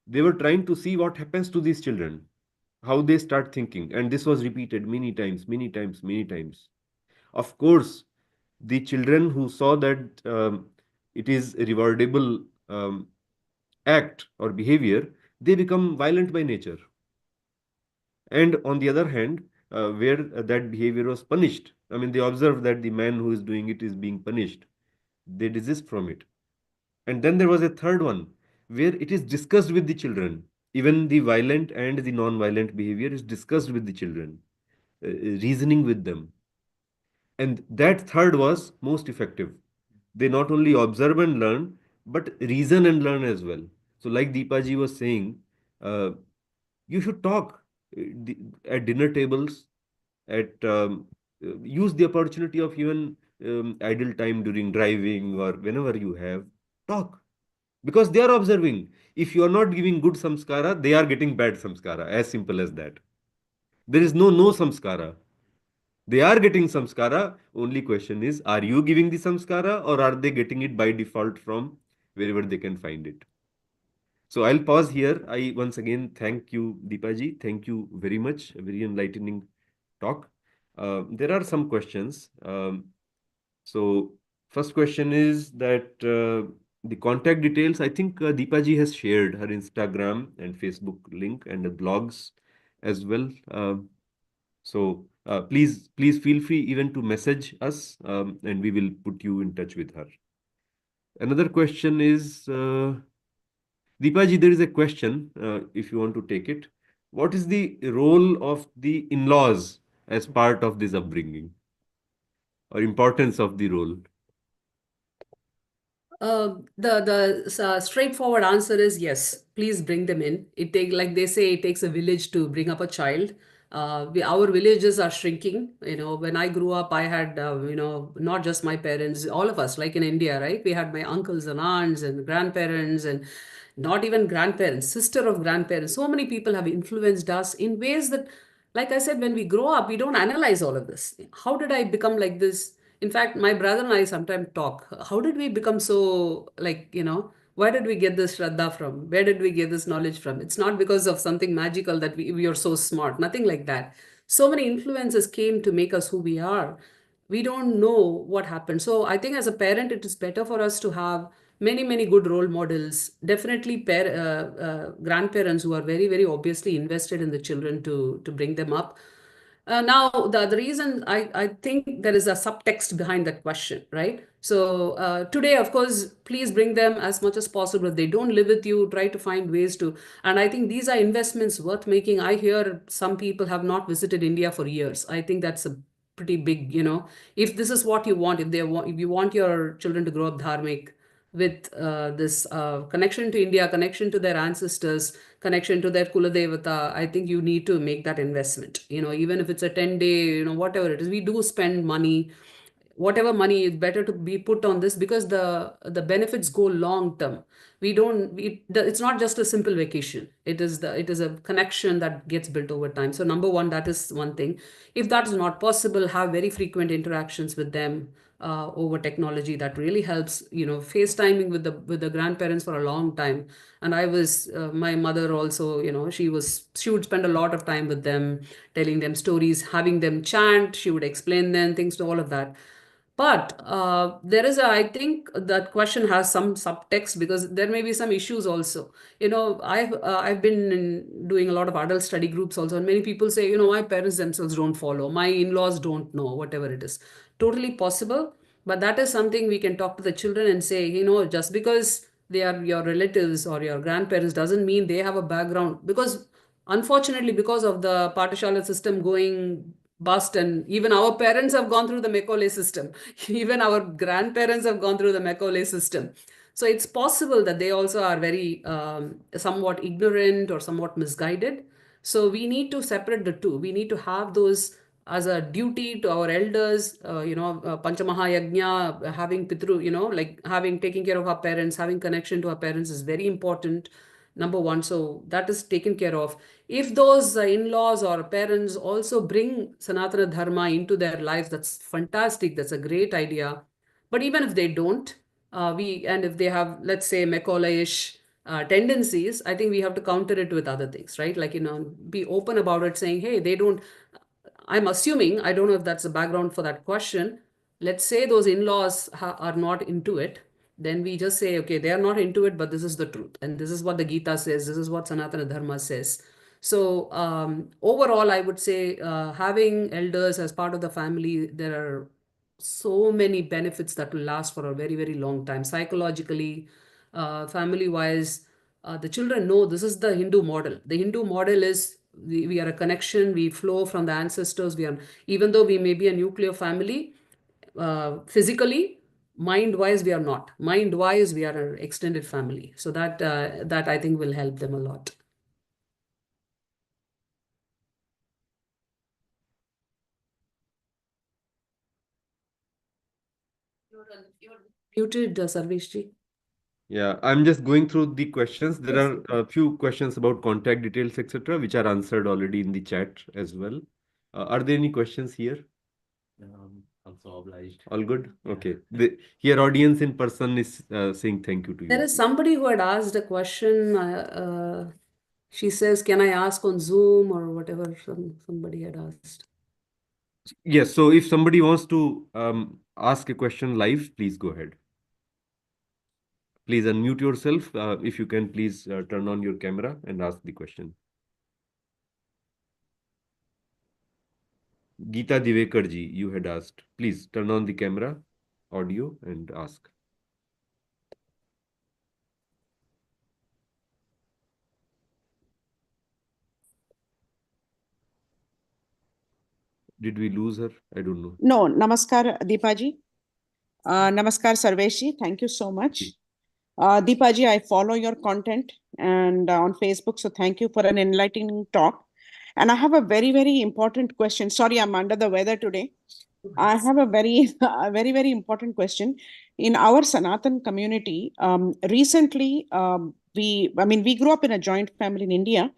They were trying to see what happens to these children, how they start thinking. And this was repeated many times, many times, many times. Of course, the children who saw that it is a rewardable act or behavior, they become violent by nature. And on the other hand, where that behavior was punished, I mean, they observe that the man who is doing it is being punished, they desist from it. And then there was a third one where it is discussed with the children. Even the violent and the non-violent behavior is discussed with the children, reasoning with them. And that third was most effective. They not only observe and learn, but reason and learn as well. So, like Deepaji was saying, uh, you should talk at dinner tables, at use the opportunity of even idle time during driving or whenever you have, talk, because they are observing. If you are not giving good samskara, they are getting bad samskara, as simple as that. There is no samskara. They are getting samskara. Only question is, are you giving the samskara, or are they getting it by default from wherever they can find it? So I'll pause here. I once again thank you, Deepaji. Thank you very much. A very enlightening talk. There are some questions. So first question is that the contact details, I think Deepaji has shared her Instagram and Facebook link and the blogs as well. So please feel free even to message us, and we will put you in touch with her. Another question is, Deepaji, there is a question, if you want to take it. What is the role of the in-laws as part of this upbringing, or importance of the role? The straightforward answer is yes. Please bring them in. Like they say, it takes a village to bring up a child. Our villages are shrinking. When I grew up, I had, not just my parents, all of us, like in India, right? We had my uncles and aunts and grandparents, and not even grandparents, sister of grandparents. So many people have influenced us in ways that, like I said, when we grow up, we don't analyze all of this. How did I become like this? In fact, my brother and I sometimes talk. How did we become so, where did we get this Shraddha from? Where did we get this knowledge from? It's not because of something magical that we are so smart, nothing like that. So many influences came to make us who we are. We don't know what happened. So I think as a parent, it is better for us to have many, many good role models. Definitely grandparents who are very, very obviously invested in the children to bring them up. Now, the reason I think there is a subtext behind that question, right? So today, of course, please bring them as much as possible. If they don't live with you, try to find ways to. And I think these are investments worth making. I hear some people have not visited India for years. I think that's a pretty big, if this is what you want, if you want your children to grow up dharmic with this connection to India, connection to their ancestors, connection to their Kula Devata, I think you need to make that investment. Even if it's a 10-day, whatever it is, we do spend money. Whatever money is better to be put on this, because the benefits go long term. It's not just a simple vacation. It is a connection that gets built over time. So number one, that is one thing. If that is not possible, have very frequent interactions with them over technology. That really helps. FaceTiming with the grandparents for a long time. And I was my mother also. She would spend a lot of time with them, telling them stories, having them chant. She would explain them things to all of that. But I think that question has some subtext, because there may be some issues also. I've been doing a lot of adult study groups also, and many people say, my parents themselves don't follow, my in-laws don't know, whatever it is. Totally possible, but that is something we can talk to the children and say, just because they are your relatives or your grandparents doesn't mean they have a background. Because unfortunately, because of the Pathashala system going bust, and even our parents have gone through the Macaulay system, even our grandparents have gone through the Macaulay system. So it's possible that they also are very somewhat ignorant or somewhat misguided. So we need to separate the two. We need to have those as a duty to our elders, Panchamaha Yajna, having Pitru, like taking care of our parents, having connection to our parents is very important. Number one, so that is taken care of. If those in-laws or parents also bring Sanatana Dharma into their lives, that's fantastic. That's a great idea. But even if they don't, and if they have, let's say, Macaulay-ish tendencies, I think we have to counter it with other things, right? Like, be open about it, saying, hey, they don't. I'm assuming, I don't know if that's the background for that question. Let's say those in-laws are not into it. Then we just say, okay, they are not into it, but this is the truth. And this is what the Gita says. This is what Sanatana Dharma says. So overall, I would say having elders as part of the family, there are so many benefits that will last for a very, very long time. Psychologically, family-wise, the children know this is the Hindu model. The Hindu model is we are a connection, we flow from the ancestors. Even though we may be a nuclear family, physically, mind-wise, we are not. Mind-wise, we are an extended family. So that I think will help them a lot. You're muted, Sarveshji. Yeah, I'm just going through the questions. There are a few questions about contact details, etc., which are answered already in the chat as well. Are there any questions here? Also obliged. All good? Yeah. Okay. Here audience in person is saying thank you to you. There is somebody who had asked a question. She says, can I ask on Zoom or whatever? Somebody had asked. Yes, so if somebody wants to ask a question live, please go ahead. Please unmute yourself. If you can, please turn on your camera and ask the question. Geeta Divekarji, you had asked. Please turn on the camera, audio, and ask. Did we lose her? I don't know. No, Namaskar, Deepaji. Namaskar, Sarveshji. Thank you so much. Deepaji, I follow your content and on Facebook, so thank you for an enlightening talk. And I have a very, very important question. Sorry, I'm under the weather today. I have a very, a very, very important question. In our Sanatan community, recently, we grew up in a joint family in India,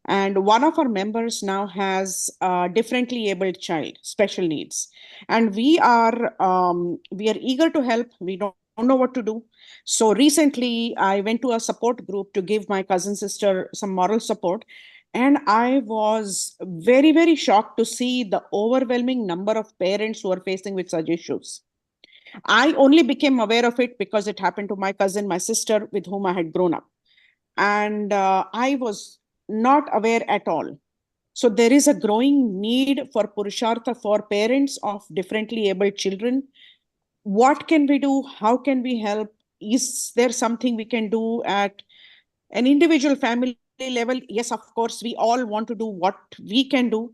and one of our members now has a differently abled child, special needs, and we are eager to help. We don't know what to do. So recently, I went to a support group to give my cousin sister some moral support, and I was very, very shocked to see the overwhelming number of parents who are facing with such issues. I only became aware of it because it happened to my cousin, my sister, with whom I had grown up. And I was not aware at all. So there is a growing need for Purushartha for parents of differently abled children. What can we do? How can we help? Is there something we can do at an individual family level? Yes, of course, we all want to do what we can do,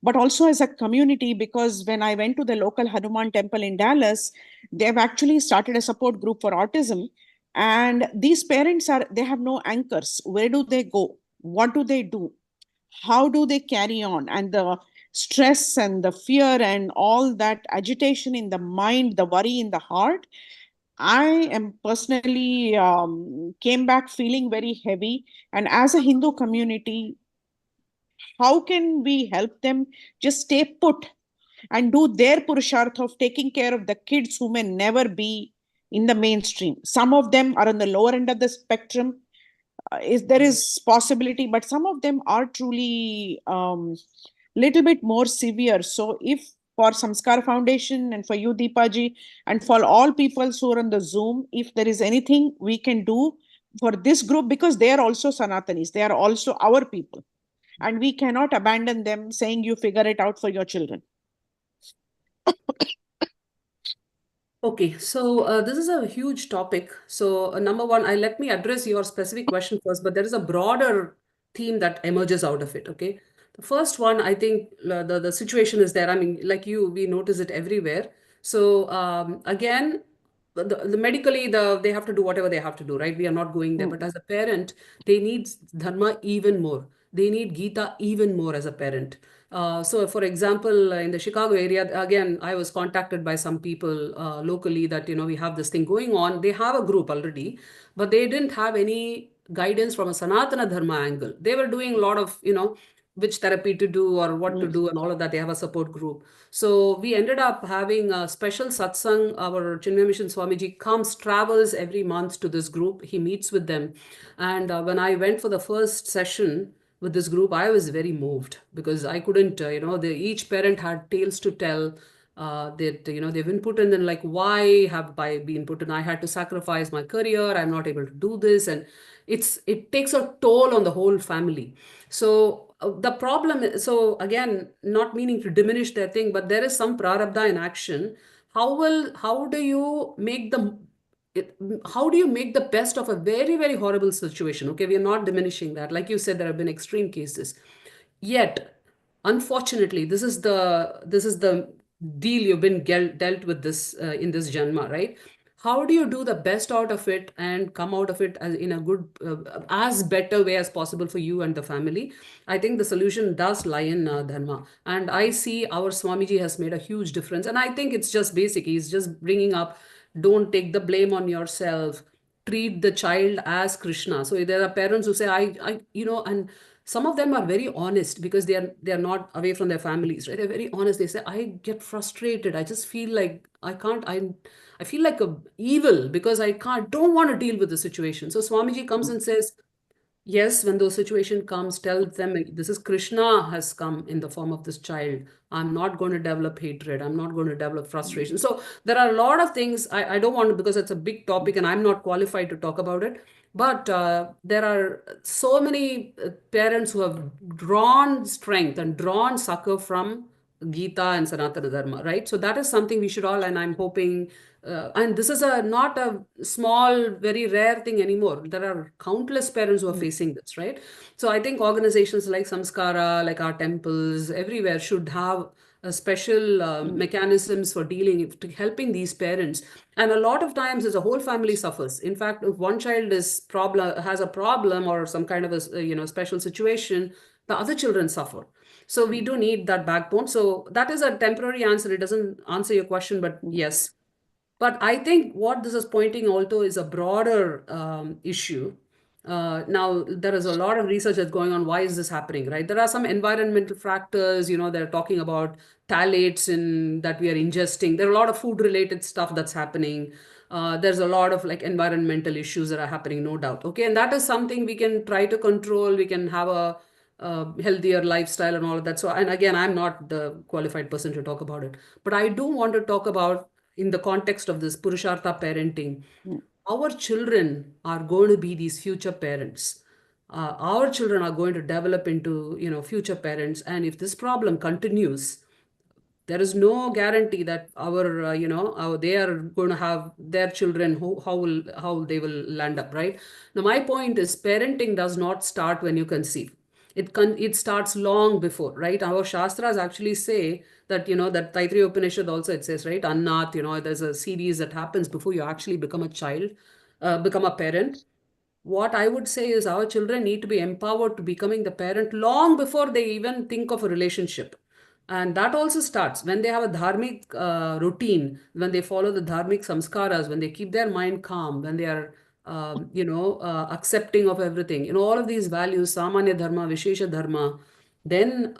but also as a community, because when I went to the local Hanuman temple in Dallas, they've actually started a support group for autism. And these parents they have no anchors. Where do they go? What do they do? How do they carry on? And the stress and the fear and all that agitation in the mind, the worry in the heart, I am personally came back feeling very heavy. And as a Hindu community, how can we help them just stay put and do their purusharth of taking care of the kids who may never be in the mainstream? Some of them are on the lower end of the spectrum. There is possibility, but some of them are truly little bit more severe. So if for Samskara Foundation and for you, Deepaji, and for all people who are on the Zoom, if there is anything we can do for this group, because they are also Sanatanis, they are also our people. And we cannot abandon them saying you figure it out for your children. Okay, so this is a huge topic. So number one, let me address your specific question first, but there is a broader theme that emerges out of it. Okay, the first one, I think the situation is there. I mean, like you, we notice it everywhere. So again, the medically they have to do whatever they have to do, right? We are not going there, but as a parent, they need dharma even more. They need Gita even more as a parent. So, for example, in the Chicago area, again, I was contacted by some people locally that, we have this thing going on. They have a group already, but they didn't have any guidance from a Sanatana Dharma angle. They were doing a lot of, which therapy to do or what to do and all of that. They have a support group. So we ended up having a special satsang. Our Chinmaya Mission Swamiji travels every month to this group. He meets with them. And when I went for the first session with this group, I was very moved because I couldn't, each parent had tales to tell that, they've been put in, and like, why have I been put in? I had to sacrifice my career. I'm not able to do this. And it takes a toll on the whole family. So the problem is, so again, not meaning to diminish their thing, but there is some prarabdha in action. How do you make the best of a very, very horrible situation? Okay, we are not diminishing that. Like you said, there have been extreme cases. Yet, unfortunately, this is the deal you've been dealt with this in this janma, right? How do you do the best out of it and come out of it in a good, as better way as possible for you and the family? I think the solution does lie in dharma. And I see our Swamiji has made a huge difference. And I think it's just basic. He's just bringing up, don't take the blame on yourself. Treat the child as Krishna. So there are parents who say, and some of them are very honest because they are not away from their families, right? They're very honest. They say, I get frustrated. I just feel like I feel like a evil because don't want to deal with the situation. So Swamiji comes and says, yes, when those situation comes, tell them this is Krishna has come in the form of this child. I'm not going to develop hatred. I'm not going to develop frustration. So there are a lot of things I don't want to, because it's a big topic and I'm not qualified to talk about it. But there are so many parents who have drawn strength and drawn succor from Gita and Sanatana Dharma, right? So that is something we should all, and I'm hoping, and this is not a small, very rare thing anymore. There are countless parents who are facing this, right? So I think organizations like Samskara, like our temples, everywhere should have a special mechanisms for helping these parents. And a lot of times, as a whole family suffers. In fact, if one child has a problem or some kind of a special situation, the other children suffer. So we do need that backbone. So that is a temporary answer. It doesn't answer your question, but yes. But I think what this is pointing also is a broader issue. Now, there is a lot of research that's going on. Why is this happening, right? There are some environmental factors, they're talking about phthalates that we are ingesting. There are a lot of food related stuff that's happening. There's a lot of like environmental issues that are happening, no doubt. Okay. And that is something we can try to control. We can have a healthier lifestyle and all of that. So, and again, I'm not the qualified person to talk about it, but I do want to talk about in the context of this Purushartha parenting, our children are going to be these future parents. Our children are going to develop into, future parents. And if this problem continues, there is no guarantee that they are going to have their children how they will land up, right? Now my point is parenting does not start when you conceive. It starts long before, right? Our shastras actually say that that Taittiriya Upanishad also, it says, right, Annat, there's a series that happens before you actually become a child, become a parent. What I would say is our children need to be empowered to becoming the parent long before they even think of a relationship. And that also starts when they have a dharmic routine, when they follow the dharmic samskaras, when they keep their mind calm, when they are, accepting of everything, all of these values, samanya dharma, vishesha dharma, then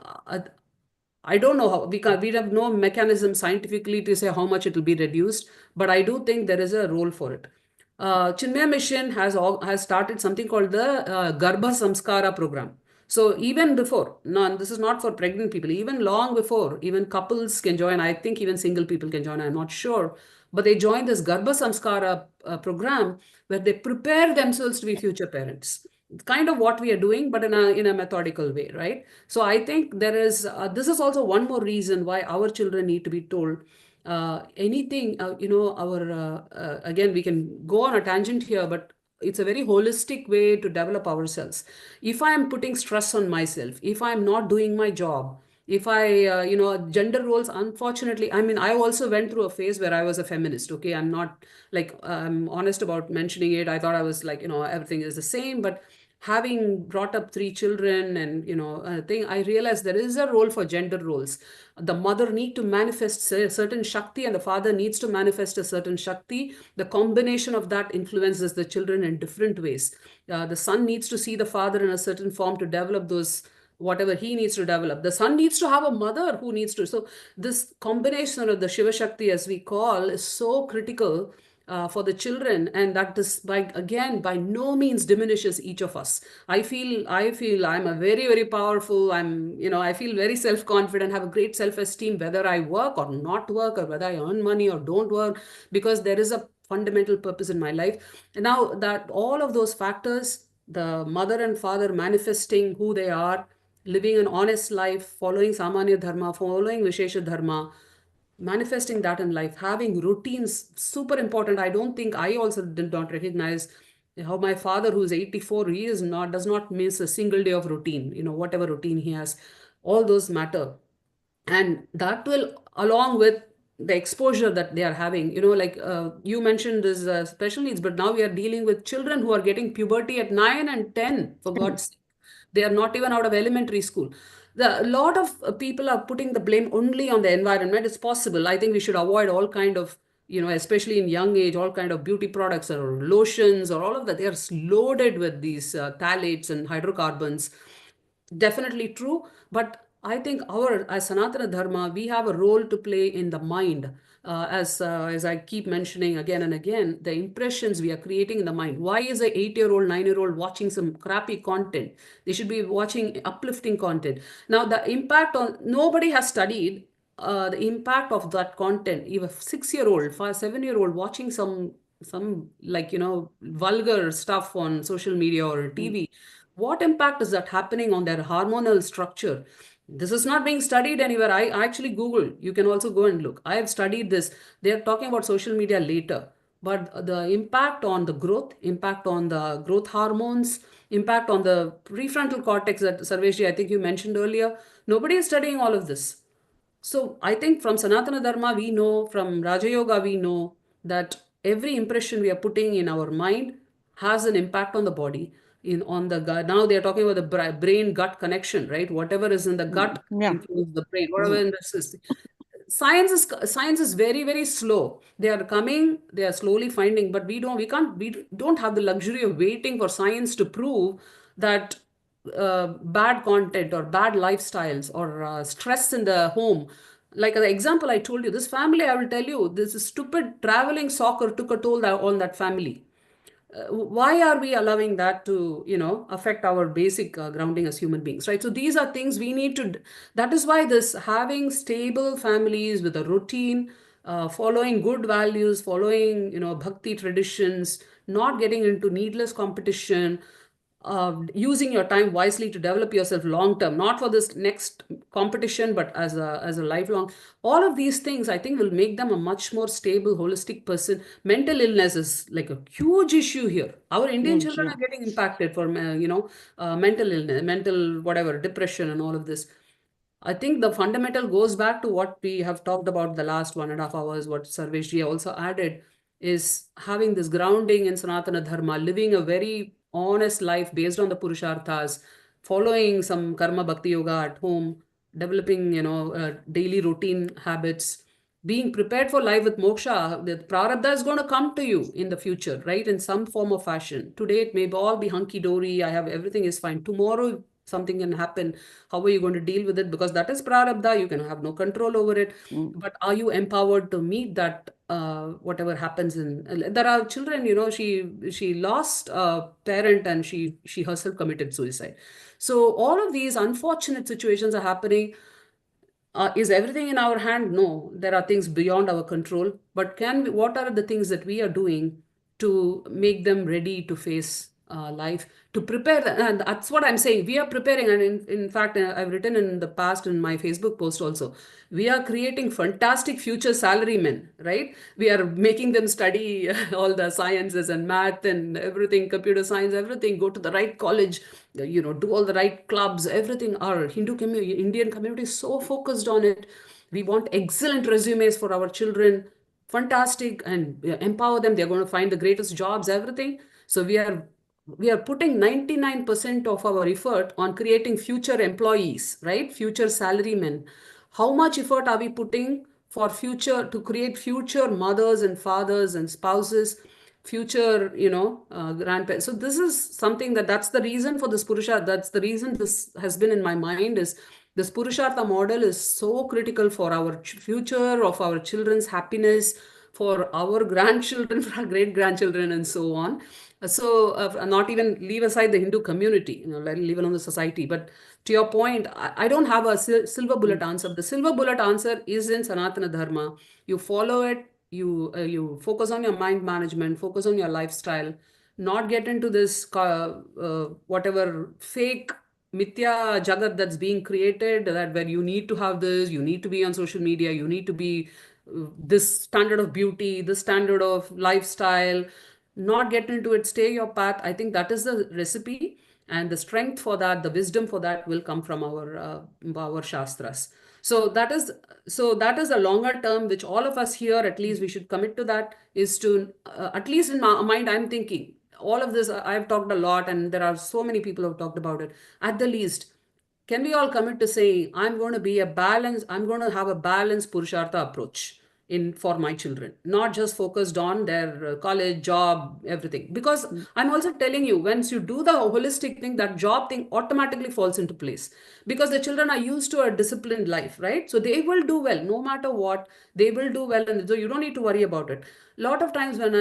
I don't know how we have no mechanism scientifically to say how much it will be reduced, but I do think there is a role for it. Chinmaya Mission has started something called the Garbha Samskara program. So even before, no, this is not for pregnant people, even long before, even couples can join. I think even single people can join, I'm not sure. But they join this Garbha Samskara program where they prepare themselves to be future parents. It's kind of what we are doing, but in a methodical way, right? So I think this is also one more reason why our children need to be told anything, again, we can go on a tangent here, but it's a very holistic way to develop ourselves. If I am putting stress on myself, if I'm not doing my job, if I, gender roles, unfortunately, I mean, I also went through a phase where I was a feminist. Okay. I'm not like, I'm honest about mentioning it. I thought I was like, everything is the same, but having brought up 3 children and, thing, I realized there is a role for gender roles. The mother need to manifest a certain Shakti and the father needs to manifest a certain Shakti. The combination of that influences the children in different ways. The son needs to see the father in a certain form to develop those whatever he needs to develop. The son needs to have a mother who needs to. So this combination of the Shiva Shakti, as we call, is so critical for the children, and that is by no means diminishes each of us. I feel I'm a very, very powerful. I feel very self-confident, have a great self-esteem, whether I work or not work, or whether I earn money or don't work, because there is a fundamental purpose in my life. And now that all of those factors, the mother and father manifesting who they are, living an honest life, following Samanya Dharma, following Vishesha Dharma, manifesting that in life, having routines, super important. I don't think I also did not recognize how my father, who's 84, does not miss a single day of routine, whatever routine he has, all those matter. And that will, along with the exposure that they are having, like you mentioned this special needs, but now we are dealing with children who are getting puberty at 9 and 10, for God's sake. They are not even out of elementary school. A lot of people are putting the blame only on the environment. It's possible. I think we should avoid all kind of, especially in young age, all kind of beauty products or lotions or all of that. They are loaded with these phthalates and hydrocarbons. Definitely true. But I think as Sanatana Dharma, we have a role to play in the mind. As I keep mentioning again and again, the impressions we are creating in the mind. Why is a 8-year-old, 9-year-old watching some crappy content? They should be watching uplifting content. Now, the impact on nobody has studied the impact of that content. Even 6-year-old, 7-year-old watching some like vulgar stuff on social media or TV. What impact is that happening on their hormonal structure? This is not being studied anywhere. I actually Googled. You can also go and look. I have studied this. They are talking about social media later. But the impact on the growth, impact on the growth hormones, impact on the prefrontal cortex that Sarveshji, I think you mentioned earlier, nobody is studying all of this. So I think from Sanatana Dharma, we know, from Raja Yoga, we know that every impression we are putting in our mind has an impact on the body. on the gut. Now they are talking about the brain gut connection, right? Whatever is in the gut Yeah. influences the brain. Whatever in the system. Science is very, very slow. They are coming, they are slowly finding, but we don't have the luxury of waiting for science to prove that bad content or bad lifestyles or stress in the home. Like the example I told you, this family, I will tell you, this stupid traveling soccer took a toll on that family. Why are we allowing that to affect our basic grounding as human beings, right? So these are things we need to that is why this having stable families with a routine, following good values, following bhakti traditions, not getting into needless competition, using your time wisely to develop yourself long term, not for this next competition, but as a lifelong. All of these things, I think, will make them a much more stable, holistic person. Mental illness is like a huge issue here. Our Indian Huge, children yeah. are getting impacted for mental illness, mental whatever, depression, and all of this. I think the fundamental goes back to what we have talked about the last 1.5 hours, what Sarveshji also added, is having this grounding in Sanatana Dharma, living a very honest life based on the Purusharthas, following some karma bhakti yoga at home, developing, daily routine habits, being prepared for life with moksha. The prarabdha is going to come to you in the future, right? In some form or fashion. Today it may all be hunky dory. I have everything is fine. Tomorrow something can happen. How are you going to deal with it? Because that is prarabdha. You can have no control over it. But are you empowered to meet that whatever happens there are children, she lost a parent and she herself committed suicide. So all of these unfortunate situations are happening. Is everything in our hand? No, there are things beyond our control. But what are the things that we are doing to make them ready to face life, to prepare them? And that's what I'm saying. We are preparing, and in fact, I've written in the past in my Facebook post also. We are creating fantastic future salarymen, right? We are making them study all the sciences and math and everything, computer science, everything. Go to the right college, do all the right clubs, everything. Our Indian community is so focused on it. We want excellent resumes for our children, fantastic, and empower them. They're going to find the greatest jobs, everything. So we are putting 99% of our effort on creating future employees, right? Future salarymen. How much effort are we putting for future, to create future mothers and fathers and spouses, future, grandparents? So this is something that's the reason for this Purushartha. That's the reason this has been in my mind, is this Purushartha model is so critical for our future, of our children's happiness, for our grandchildren, for our great grandchildren, and so on. So not even leave aside the Hindu community, leave alone the society. But to your point, I don't have a silver bullet answer. The silver bullet answer is in Sanatana Dharma. You follow it. You focus on your mind management, focus on your lifestyle, not get into this whatever fake mithya jagat that's being created, that where you need to have this, you need to be on social media, you need to be this standard of beauty, this standard of lifestyle. Not get into it, stay your path. I think that is the recipe, and the strength for that, the wisdom for that will come from our shastras. So that is a longer term, which all of us here, at least we should commit to that, is to, at least in my mind, I'm thinking, all of this, I've talked a lot, and there are so many people who have talked about it. At the least, can we all commit to saying, I'm going to have a balanced Purushartha approach for my children, not just focused on their college, job, everything. Because I'm also telling you, once you do the holistic thing, that job thing automatically falls into place, because the children are used to a disciplined life, right? So they will do well, no matter what, they will do well. And so you don't need to worry about it. A lot of times when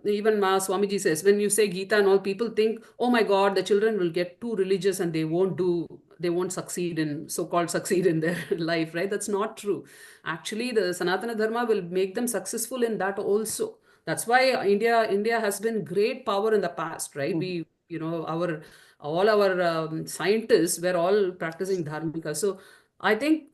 even Ma Swamiji says, when you say Gita and all, people think, oh my God, the children will get too religious and they won't succeed in their life, right? That's not true. Actually, the Sanatana Dharma will make them successful in that also. That's why India has been great power in the past, right? All our scientists were all practicing dharmika. So I think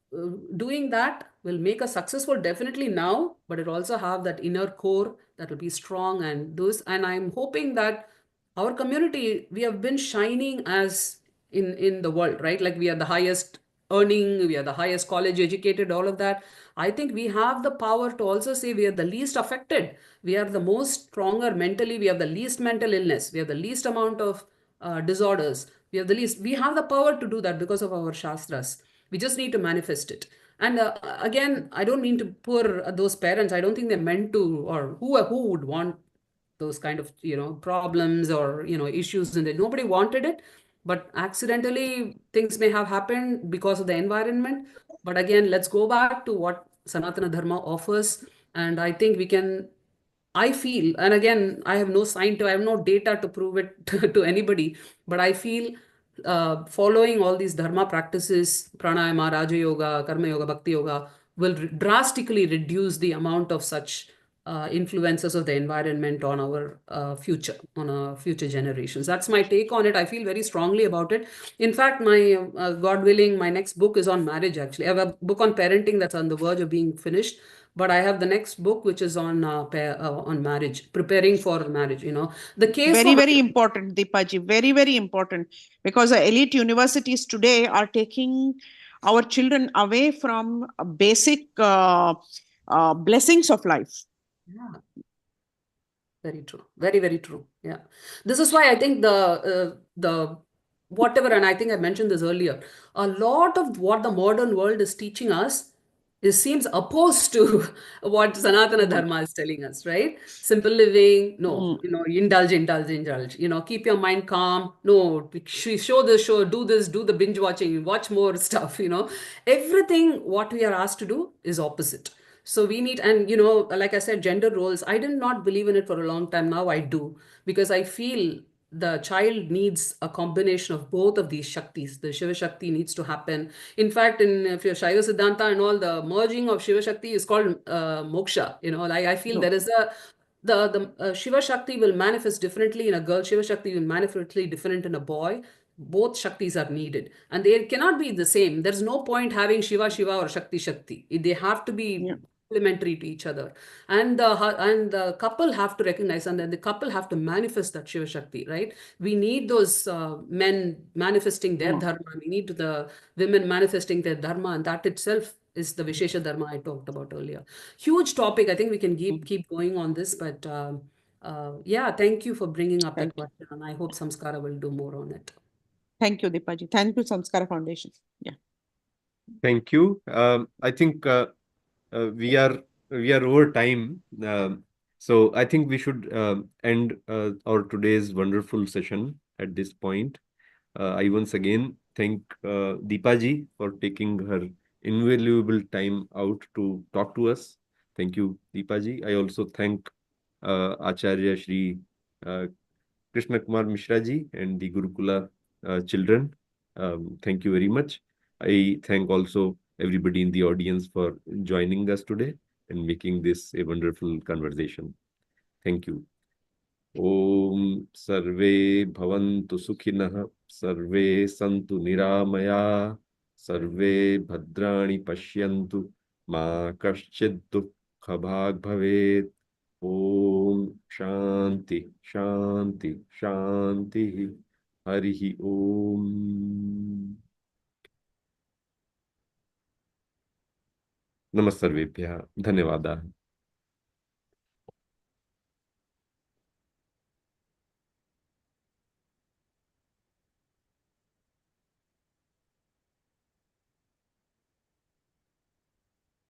doing that will make us successful definitely now, but it also have that inner core that will be strong. And I'm hoping that our community, we have been shining as in the world, right? Like we are the highest earning, we are the highest college educated, all of that. I think we have the power to also say we are the least affected. We are the most stronger mentally. We have the least mental illness. We have the least amount of disorders. We have the least. We have the power to do that because of our shastras. We just need to manifest it. And again, I don't mean to poor those parents. I don't think they're meant to, or who would want those kind of problems or issues, and nobody wanted it, but accidentally things may have happened because of the environment. But again, let's go back to what Sanatana Dharma offers, and I think we can. I feel, and again, I have no I have no data to prove it to anybody, but I feel following all these dharma practices, pranayama, raja yoga, karma yoga, bhakti yoga, will drastically reduce the amount of such influences of the environment on our future, on our future generations. That's my take on it. I feel very strongly about it. In fact, my God willing, my next book is on marriage. Actually, I have a book on parenting that's on the verge of being finished. But I have the next book, which is on marriage, preparing for marriage. The case Very, for very important, Deepaji. Very, very important, because the elite universities today are taking our children away from basic blessings of life. Yeah. Very true. Very, very true. Yeah. This is why I think the whatever, and I think I mentioned this earlier, a lot of what the modern world is teaching us seems opposed to what Sanatana Dharma is telling us, right? Simple living, no, indulge, keep your mind calm. No, show the show, do this, do the binge watching, watch more stuff, Everything what we are asked to do is opposite. So we need, and like I said, gender roles, I did not believe in it for a long time. Now I do, because I feel the child needs a combination of both of these Shaktis. The Shiva Shakti needs to happen. In fact, if you're Shaiva Siddhanta and all, the merging of Shiva Shakti is called moksha. Like I feel there is the Shiva Shakti will manifest differently in a girl. Shiva Shakti will manifest different in a boy. Both Shaktis are needed, and they cannot be the same. There's no point having Shiva Shiva or Shakti Shakti. They have to be complementary to each other, and the couple have to recognize, and then the couple have to manifest that Shiva Shakti, right? We need those men manifesting their dharma. We need the women manifesting their dharma, and that itself is the Vishesha Dharma I talked about earlier. Huge topic. I think we can keep going on this, but yeah, thank you for bringing up that question, and I hope Samskara will do more on it. Thank you, Deepaji. Thank you, Samskara Foundation. Yeah. Thank you. I think we are over time. So I think we should end our today's wonderful session at this point. I once again thank Deepaji for taking her invaluable time out to talk to us. Thank you, Deepaji. I also thank Acharya Shri Krishna Kumar Mishra ji and the Gurukula children. Thank you very much. I thank also everybody in the audience for joining us today and making this a wonderful conversation. Thank you. Om Sarve Bhavantu Sukhinah, Sarve Santu Niramaya, Sarve Bhadrani Pashyantu, Ma Kaschid Dukha Bhag Bhavet. Om Shanti, Shanti, Shanti. Harihi Om. Namasarvebhyah. Dhanyavadah.